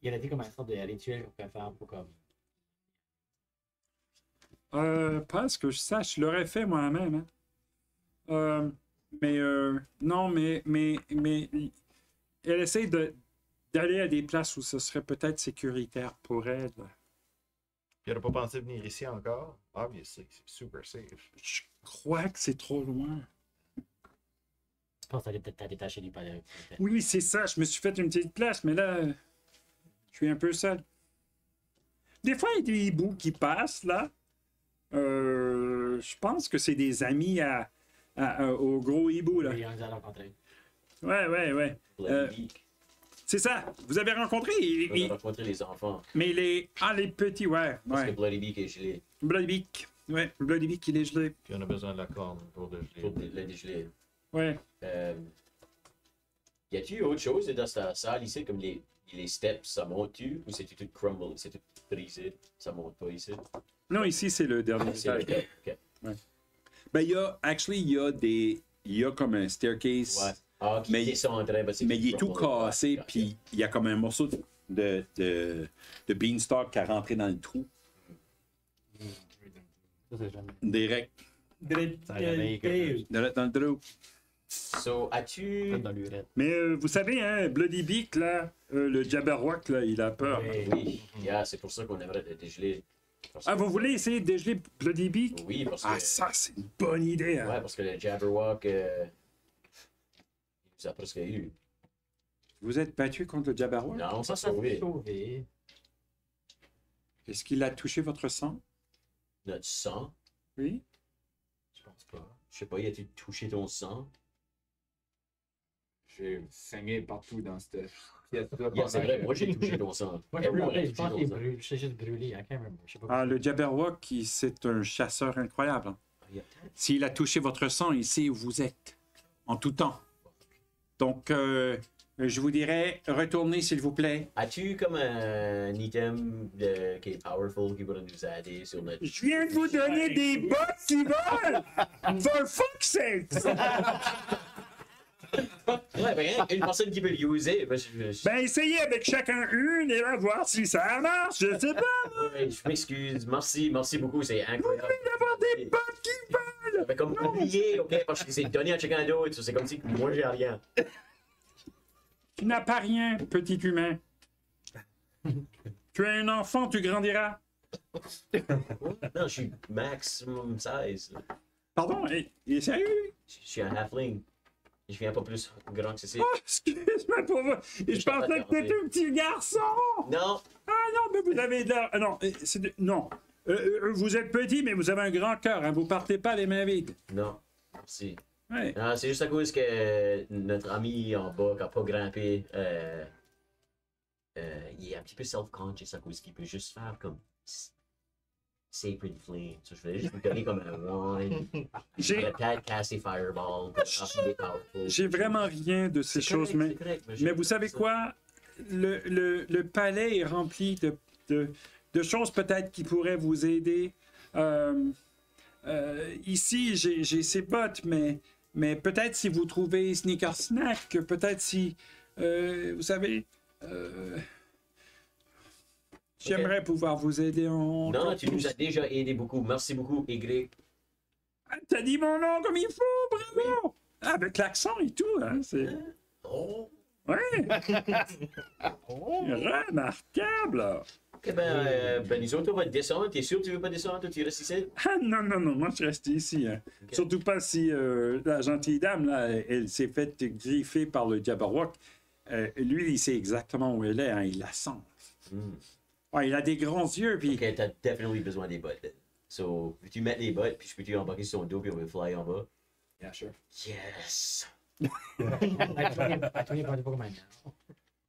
Il y a dit comme un sorte de rituel qu'on peut faire pour comme. Pas ce que je sache, je l'aurais fait moi-même. Hein? Non, mais elle essaie d'aller à des places où ce serait peut-être sécuritaire pour elle. Il n'aurait pas pensé venir ici encore? Obviously, c'est super safe. Je crois que c'est trop loin. Je pense que t'as détaché du palais. Oui, c'est ça, je me suis fait une petite place, mais là, je suis un peu seul. Des fois, il y a des hiboux qui passent, là. Je pense que c'est des amis au gros hibou, là. Oui, on les a rencontrés. Ouais. Bloody Beak. C'est ça, vous avez rencontré? On a rencontré les enfants. Mais les petits, ouais. Parce que Bloody Beak est gelé. Bloody Beak. Ouais, Bloody Beak, il est gelé. Puis on a besoin de la corne pour le Pour geler. le dégeler. Ouais. Y a-tu autre chose dans cette salle ici, comme les steps, ça monte-tu? Ou c'est tout crumble, c'est tout brisé, ça monte pas ici? Non, ici, c'est le dernier C'est étage. ok. Ben, il y a comme un staircase, Ouais. Ah, qui Mais- descendrait, ben, c'est mais il est tout crumble. cassé, Ouais, puis il y a comme un morceau de beanstalk qui a rentré dans le trou. Ça, c'est jamais. Direct, Ça a jamais été dans le trou. So, as-tu. Dans l'urette. Mais vous savez, hein, Bloody Beak, là, le Jabberwock, là, il a peur. Oui. Oui, yeah, c'est pour ça qu'on aimerait le dégeler. Parce Ah, que- vous voulez essayer de dégeler Bloody Beak? Oui, parce que. Ah, ça, c'est une bonne idée. Hein. Ouais, parce que le Jabberwock. Il nous a presque eu. Vous êtes battu contre le Jabberwock? Non, on s'est Ça s'est sauvé. sauvé. Est-ce qu'il a touché votre sang? Notre sang. Oui. Je pense pas. Je sais pas, il a-tu touché ton sang? J'ai saigné partout dans cette pièce-là. Yeah, c'est vrai, moi j'ai touché ton sang. Moi, Everyone a je touché pense ton qu'il est sang. brûlé. Je sais juste brûlé. I can't remember. Je sais pas. Ah, le Jabberwock, c'est un chasseur incroyable. Hein. Il a- S'il a touché votre sang, il sait où vous êtes. En tout temps. Donc, je vous dirais, retournez s'il vous plaît. As-tu comme un item qui est powerful qui va nous aider sur notre. Je viens de vous donner des bottes qui volent! For fuck's sake! Ouais, ben, une personne qui peut l'user. Ben, Ben, essayez avec chacun une et là, voir si ça marche, je sais pas! ouais, je m'excuse. Merci beaucoup, c'est incroyable. D'avoir des bottes qui volent! Ben, comme oublié, ok, parce que c'est donné à chacun d'autre. C'est comme si moi j'ai rien. Tu n'as pas rien, petit humain. Tu es un enfant, tu grandiras. Non, je suis maximum 16. Pardon, il est sérieux? Je suis un halfling. Je viens pas plus grand que ceci. Oh, excuse-moi pour vous. Je pensais que t'étais un petit garçon! Non, Ah non, mais vous avez de l'air. Ah non, non. Vous êtes petit, mais vous avez un grand cœur. Hein. Vous partez pas les mains vides. non, merci. Ouais. Non, c'est juste à cause que notre ami en bas, qui n'a pas grimpé, il est un petit peu self-conscious à cause qu'il peut juste faire comme Sacred Flame. So, je voulais juste vous donner comme un wand. J'ai- Peut-être casser Fireball. Powerful. J'ai vraiment rien de ces choses, mais vous savez quoi? Le palais est rempli de choses peut-être qui pourraient vous aider. Ici, j'ai ces bottes, mais peut-être si vous trouvez Sneaker Snack, peut-être si, vous savez, j'aimerais pouvoir vous aider en... Non, tu nous as déjà aidé beaucoup. Merci beaucoup, Y. Ah, t'as dit mon nom comme il faut, bravo! Avec l'accent et tout, hein, c'est... Oh. Ouais! Remarquable! Ok, ben nous autres, on va descendre. T'es sûr que tu veux pas descendre? Tu restes ici? Ah non, non, non, moi je reste ici. Hein. Ok. Surtout pas si la gentille dame, là, elle s'est faite griffer par le Jabberwock. Lui, il sait exactement où elle est, hein, il la sent. Hmm. Ouais, il a des grands yeux, puis... Ok, t'as definitely besoin des bottes. So, peux-tu mettre les bottes, puis je peux-tu embarquer sur ton dos, puis on va fly en bas? Yeah, sure. Yes! I told you party Pokemon now.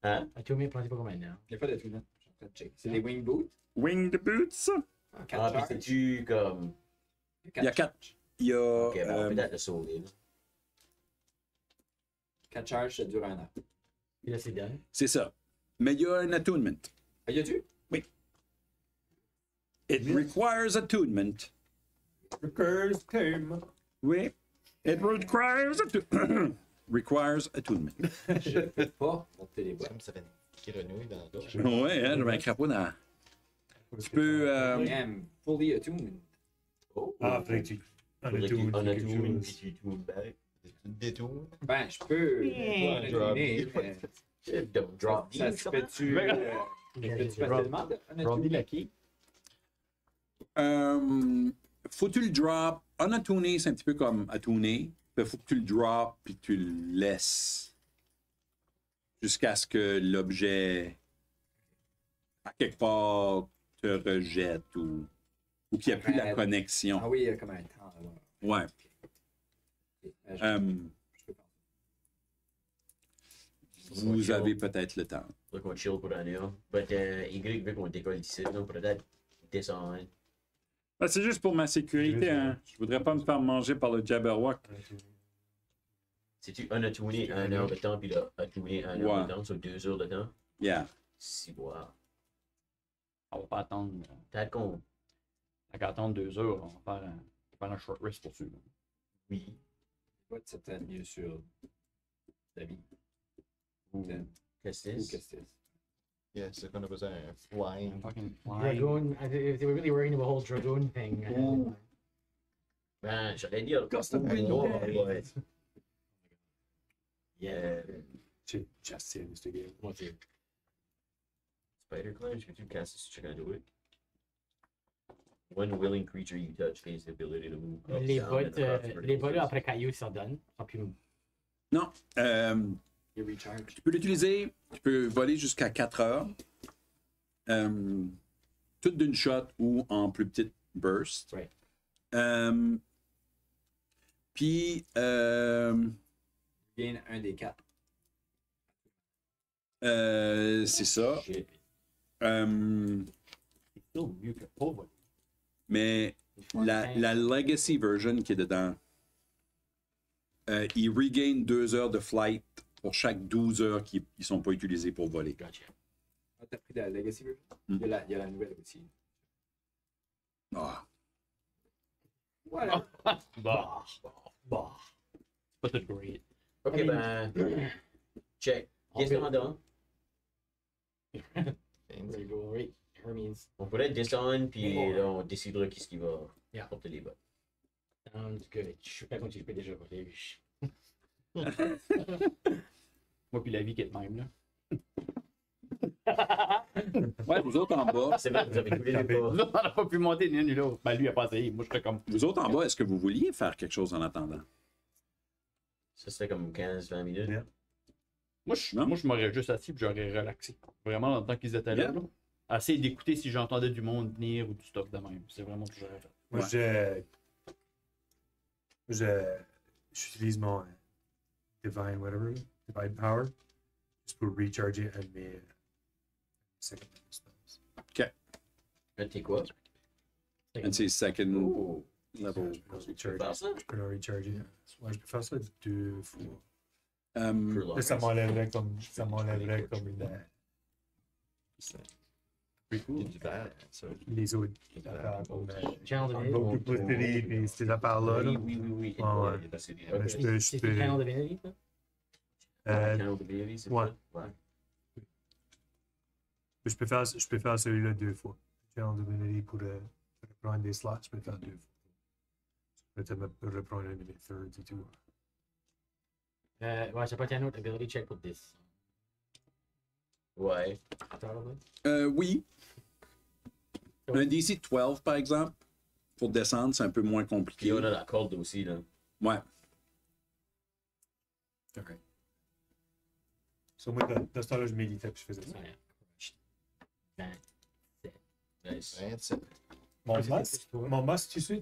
Hein? I told you party Pokemon now. Il n'y a pas de tout, là. Je suis en train de checker. C'est des wing boots. Winged boots. Ah, Ah, puis charges. c'est-tu comme. Il y a 4. Il y a. Ok, bon, on peut peut-être le sauver. là. 4 charges, ça dure 1 an. Puis là, c'est done. C'est ça. Mais il y a un attunement. Ah, y a-tu? It requires attunement. Recurse term. Oui. It requires Requires attunement. Je peux pas monter les C'est boîtes. comme si ça fait une grenouille dans la gorge. Ouais, hein, j'avais un crapaud dans. Tu peux. I am fully attuned. Oh! Ah, après tu. On a Faudrait tout. qu'il- on a quelque tout, chose. puis tu tournes back. Détour. Ben, je peux. Ouais, Drop Drop Ça D, se fait-tu. Facilement? Robbie Lucky. Faut que tu le drop. Unattuné, c'est un petit peu comme attuné. Il faut que tu le drop puis tu le laisses jusqu'à ce que l'objet, à quelque part, te rejette ou qu'il n'y a plus la connexion. Ah oui, il y a comme un temps. Là. Ouais. Je peux pas. Vous avez peut-être le temps. Faudrait qu'on chill pour un heure. Mais Y, vu qu'on décolle d'ici, on pourrait peut-être descendre. Ben, c'est juste pour ma sécurité. Hein. Je voudrais pas me faire manger par le Jabberwock. Si tu unattuné 1 heure de temps, puis là, attuné 1 heure Ouais. de temps, sur 2 heures de temps, Yeah. si boire. On va pas attendre. Peut-être qu'on. On va attendre 2 heures. On va faire un short rest pour ça. Oui. Pas de cette mieux sur la vie. Ou. Ou Qu'est-ce que qu'est-ce c'est? que c'est? Yeah, c'est qu'on a besoin d'un flying. Fucking flying. Dragoon. If they were really working the whole Dragoon thing. Ooh. Ben, j'allais dire. Custom Ouais. window. Yeah. C'est Justin, ce game. Moi, c'est. Spider Clan, est-ce que tu le casses sur chacun d'autre? One willing creature you touch gains the ability to move up, Les down, bottes, and across les bottes vertical après Caillou, ils s'en donnent. Ah, puis Non. Il recharge. Tu peux l'utiliser, tu peux voler jusqu'à 4 heures. Toutes d'une shot ou en plus petite burst. Ouais. Puis, Gain un des 4. c'est ça. Shit. C'est still mieux que pas voler. Mais la Legacy version qui est dedans, il regain 2 heures de flight pour chaque 12 heures qui ne sont pas utilisées pour voler. Gotcha. Ah, t'as pris de la Legacy version? Mm. Il y a la nouvelle aussi. Ah. Voilà. Bah. Pas tout great. Ok, I mean- ben. Check. Descendant. There you go, right. Hermes. On pourrait descendre, puis là, on décidera qui ce qui va Yeah. porter les bottes. Sounds good. Je suis pas contre si je peux déjà voler. Moi, puis la vie qui est de même, là. Ouais, vous autres en bas. C'est vrai, vous avez tous les Tapé. pas. On n'a pas pu monter ni un ni l'autre. Ben, lui, il a pas essayé. Moi, je serais comme. Vous autres en bas, est-ce que vous vouliez faire quelque chose en attendant? Ça, c'était comme 15-20 minutes. Yeah. Non? Moi, je m'aurais juste assis et j'aurais relaxé. Vraiment, dans le temps qu'ils étaient là. Yeah. Là. Essayer d'écouter si j'entendais du monde venir ou du stuff de même. C'est vraiment ce que j'aurais fait. Moi, j'utilise mon Divine, whatever, Divine Power, juste pour recharger un de mes second spells. T'es quoi? And c'est second Oh. level. Je peux le Tu peux faire ça? Je peux le recharger. Ouais, je peux faire ça 2 fois. Um, Là, ça m'enlèverait comme une. Pretty cool. Du verre, ça. Les autres Du affaires verre. comme Channel Unbroken Divinity. Publicity et ces affaires-là. Oui, là. oui, oui. Ouais, ouais. Il est assez bien. Mais je C'est peux. Channel Divinity, ça? Channel Divinity, c'est ouais. ça? Ouais. Je peux faire celui-là 2 fois. Channel Divinity pour reprendre des slots, je peux le faire 2 fois. Je peux peut-être reprendre un de mes thirds et tout. Ouais, j'ai pas un autre ability check pour 10. Ouais. Probably. oui. Un DC 12, par exemple, pour descendre, c'est un peu moins Puis compliqué. on a la corde aussi, là. Ouais. Ok. So, moi, dans ce temps-là, je méditais puis je faisais ça. Ouais. Nice. 27. Mon masque, tu sais,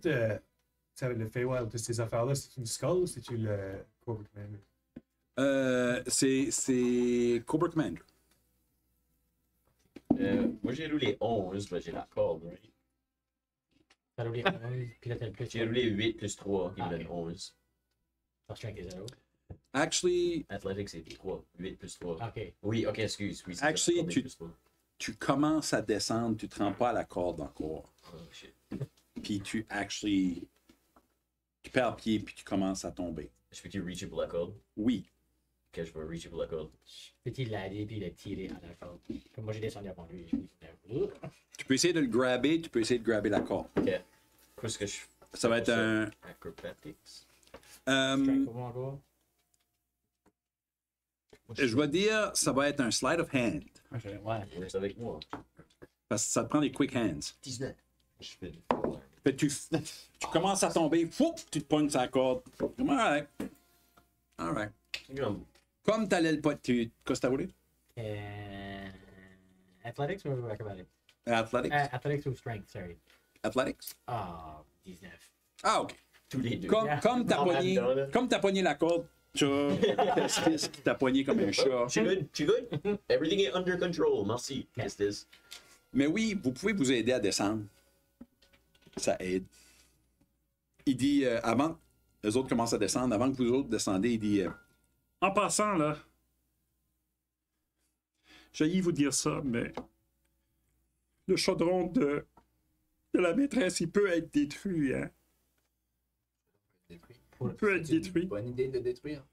le Feywild, toutes ces affaires-là, c'est une skull ou c'est-tu le Cobra Commander? C'est Cobra Commander. Moi, j'ai roulé 11, mais j'ai la corde, right? T'as roulé 11, puis là t'as le plus. J'ai roulé 8 plus 3, qui me donne ok. 11. Ton strength est 0. Actually, Athletics, c'est 3. 8 plus 3. Ok. Oui, ok, excuse. Oui, c'est Actually, ça, 8 tu- plus 3. tu commences à descendre, tu te rends pas à la corde encore. Oh, shit. Puis tu perds pied, puis tu commences à tomber. Je peux-tu reacher pour la corde? Oui. Ok, je vais reacher pour la corde. Petit ladder, puis il a tiré à la corde. Comme moi j'ai descendu avant lui. Tu peux essayer de le grabber, tu peux essayer de grabber la corde. Ok. Qu'est-ce que je fais? Ça va être un. Acrobatics. Strength pour moi encore. Je vais dire, ça va être un slide of hand. Ouais. Reste avec moi. Parce que ça te prend des quick hands. 19. Je fais le Fait que tu commences à tomber, fou, tu te pognes sur la corde. Alright. Alright. Comme t'allais le pas. Qu'est-ce que t'as roulé? Athletics ou acrobatics? Athletics? Athletics ou strength, sorry. Athletics? Ah, 19. Ah, ok. Tous les deux. Comme t'as pogné la corde, tu as qui t'a pogné comme un chat. Tu good? Tu good? Everything is under control. Merci. Qu'est-ce que c'est? Mais oui, vous pouvez vous aider à descendre. Ça aide. Il dit, avant, les autres commencent à descendre, avant que vous autres descendez, il dit, En passant, là, j'ai vous dire ça, mais le chaudron de la maîtresse, il peut être détruit, hein. Il peut être C'est une détruit. bonne idée de détruire.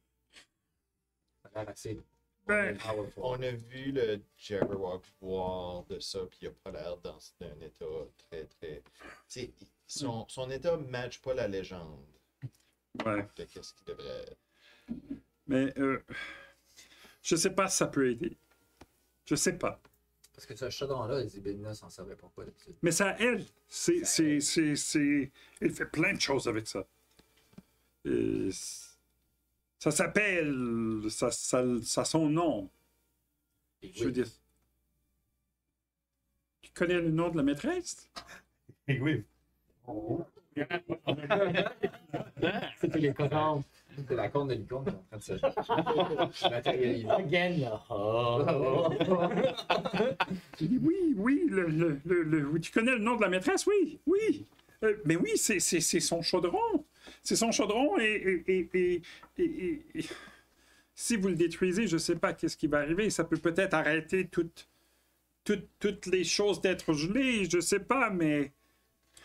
Ça a l'air assez Ben, powerful. On a vu le Jabberwock voir de ça, puis il a pas l'air dans un état très, très. Tu sais, son état ne match pas la légende Ouais. de qu'est-ce qu'il devrait être. Mais je sais pas si ça peut aider. Je sais pas. Parce que ce chaudron-là, les Ibelina s'en servaient pas d'habitude. Mais ça aide. Elle fait plein de choses avec ça. Ça s'appelle. Ça a son nom. Je veux dire. Tu connais le nom de la maîtresse? Et oui. C'est tous les cocons. C'est la corne de licorne qui est en train de se matérialiser. Again, là. Oh. J'ai dit oui, tu connais le nom de la maîtresse? Oui. Mais oui, c'est son chaudron. C'est son chaudron et si vous le détruisez, je ne sais pas qu'est-ce qui va arriver. Ça peut peut-être arrêter toutes les choses d'être gelées, je ne sais pas, mais...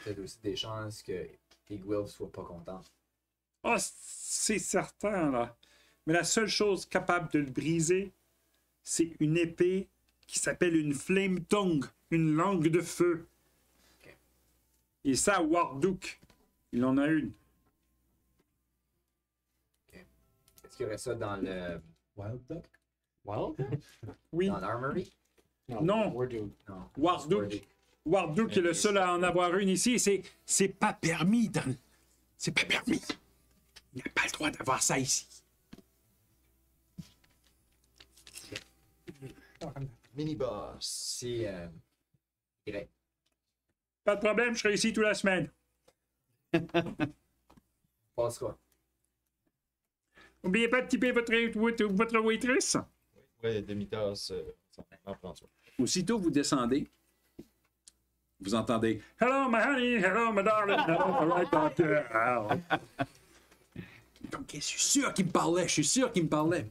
Peut-être aussi des chances que Igwilf soit pas content. Ah, c'est certain, là. Mais la seule chose capable de le briser, c'est une épée qui s'appelle une flame tongue, une langue de feu. Okay. Et ça, Warduk, il en a une. Est-ce qu'il y aurait ça dans le Wild Duck? Wild? Oui, dans l'armory? Non. Warduk. Non. Warduk. Warduk est le seul à en avoir une ici. C'est pas permis. C'est pas permis. Il n'a pas le droit d'avoir ça ici. Mini-boss. Si Y. Pas de problème, je serai ici toute la semaine. Passera. N'oubliez pas de tiper votre waitress. Ouais, demi-tasse. En prends ça. Aussitôt vous descendez, vous entendez Hello, my honey. Hello, my darling. Hello, my right doctor. OK, je suis sûr qu'il me parlait.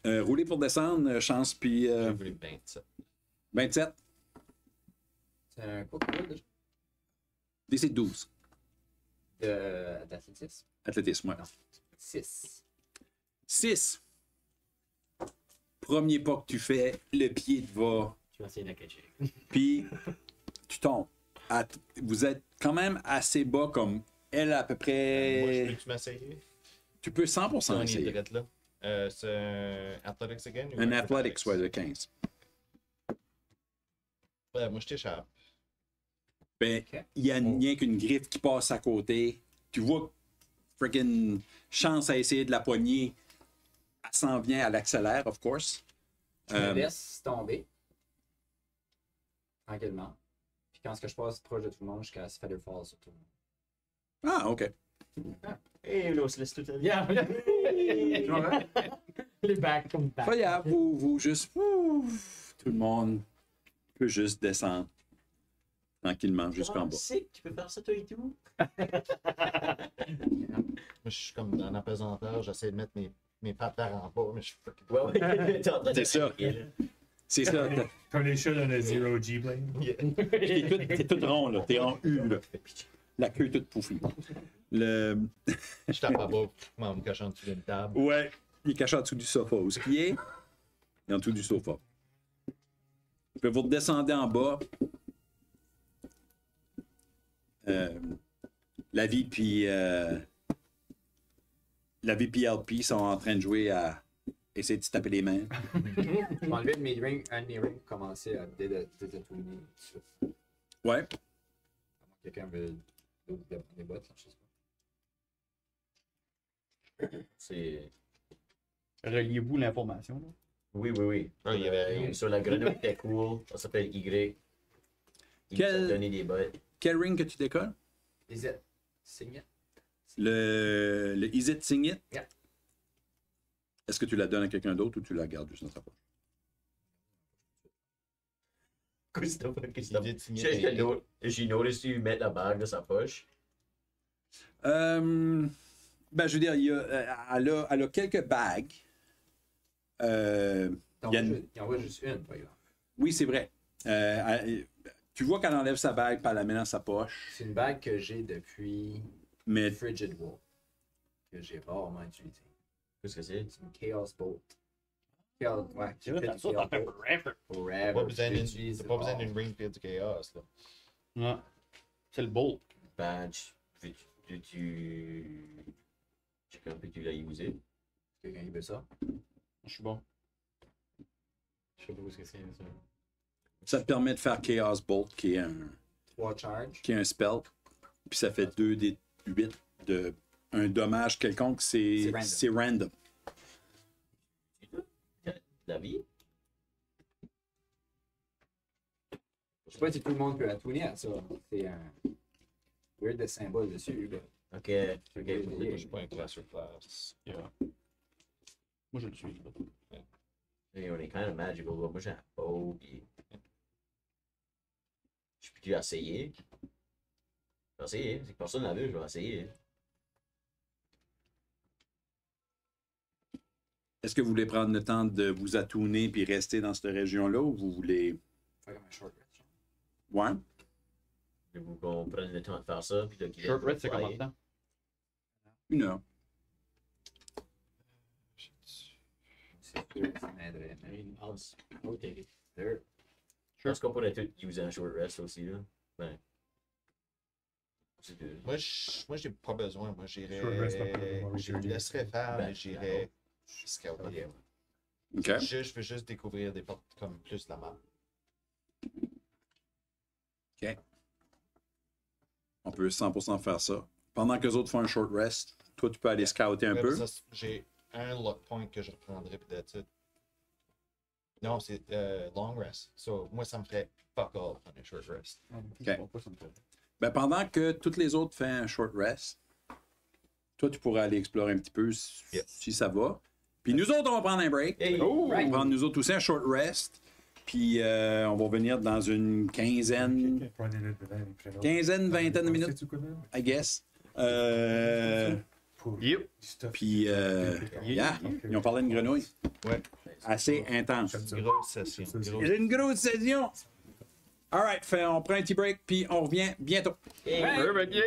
Roulez pour descendre, chance, puis J'ai voulu 27. 27, C'est un quoi que déjà? DC 12. D'athlétisme? Athlétisme, ouais. 6. 6. Premier pas que tu fais, le pied te va, Tu vas essayer de catcher. puis tu tombes. Vous êtes quand même assez bas comme elle à peu Moi, près... je peux-tu m'essayer? Tu peux 100% On est essayer. direct là. C'est un Athletics again? Ou Un Athletics, ouais, de 15. Ouais, moi, je t'échappe. Ben, Ok. il y a rien qu'une griffe qui passe à côté. Tu vois, freaking chance à essayer de la poigner. Elle s'en vient, elle accélère, of course. Je me laisse tomber. Tranquillement. Puis quand je passe proche de tout le monde, je casse Feather Fall sur tout le monde. Ah, OK. Et là, on se laisse tout à Yeah. Les back comme back. Pas grave, vous juste... ouf, tout le monde peut juste descendre tranquillement jusqu'en bas. Tu peux faire ça toi et tout. Moi, je suis comme dans l'apesanteur, j'essaie de mettre mes pattes en bas, mais je suis fucking... Ouais, ouais. T'es en train de C'est ça. craquer, là. C'est ça. Comme les chats dans le Zero G-Blade. T'es tout rond, là. T'es en U, là. La queue toute pouffie. Je tape à bas en me cachant dessus d'une table. Ouais, il est caché en dessous du sofa. Où est-ce qu'il est? Il est en dessous du sofa. Puis vous redescendez en bas. La vie puis LP sont en train de jouer à essayer de se taper les mains. Je vais enlever un de mes rings pour commencer à détourner. Ouais. Quelqu'un veut prendre des bottes, là, je sais pas. C'est. Reliez-vous l'information. Là. Oui. Ah, il y avait- Sur la grenouille était cool. Ça s'appelle Y. Il nous a Quel- donné des bottes. Quel ring que tu décolles? Is it? Signet? Le Is It Sing It? Yeah. Est-ce que tu la donnes à quelqu'un d'autre ou tu la gardes juste dans ta poche? Christophe, Il vient de signer des- J'ai noticé lui mettre la bague dans sa poche. Ben, je veux dire, elle a quelques bagues. Il Il y a une- en voit juste une, par exemple. Oui, c'est vrai. Tu vois qu'elle enlève sa bague, puis elle la met dans sa poche. C'est une bague que j'ai depuis Mais Frigid Wolf, que j'ai rarement utilisée. Qu'est-ce que c'est? C'est une Chaos Bolt. Chaos, ouais, C'est vrai, j'ai t'as fait ça, du t'en Chaos fais Bolt. forever. Forever. Pas besoin d'une- J'utilise T'as pas besoin rare. d'une ring pour du chaos, là. Ouais. C'est le bolt. Badge. Tu. Quelqu'un peut-tu l'as usé? Quelqu'un qui veut ça? Je suis bon. Je sais pas où c'est ça. Ça te permet de faire Chaos Bolt, qui est 3 charges. un spell. Puis ça fait 2d8 de un dommage quelconque. C'est random. La vie? Je sais pas si tout le monde peut attouner à ça. C'est un weird de symbole dessus. Là. Ok. Moi, j'ai pas un classeur class. Moi, je le suis. On est kind of magical. Moi, j'ai un bow. Puis... Je peux essayer. Je vais essayer. Si personne l'a vu, je vais essayer. Est-ce que vous voulez prendre le temps de vous attouner puis rester dans cette région-là ou vous voulez. Faire comme un short rest. Ouais? Voulez-vous qu'on prenne le temps de faire ça? Puis de qu'il Short rest, c'est combien de temps? 1 heure. C'est sûr que ça m'aiderait. I mean, I'll take it. Sure. Je pense qu'on pourrait tout user un short rest aussi, là. Ben. C'est deux. Moi, j'ai pas besoin. Moi, Short rest, pas de problème. je laisserais faire, Ben, mais j'irais scouter. OK. Je veux juste découvrir des portes comme plus la map. OK. On peut 100% faire ça. Pendant que les autres font un short rest, toi, tu peux aller scouter un Ouais, peu. mais ça, j'ai un lock point que je reprendrais puis that's it. Non, c'est long rest. So, moi, ça me ferait fuck all prendre un short rest. Ben, pendant que toutes les autres font un short rest, toi, tu pourrais aller explorer un petit peu si ça va. Puis nous autres, on va prendre un break. Hey! On va prendre nous autres aussi un short rest. Puis on va venir dans une quinzaine, vingtaine de minutes, I guess. Yep. Puis, yeah, ils ont parlé d'une grenouille. Ouais. Assez intense. Grosse session. C'est une grosse session. All right, on prend un petit break, puis on revient bientôt. Hey! Perfect, yeah!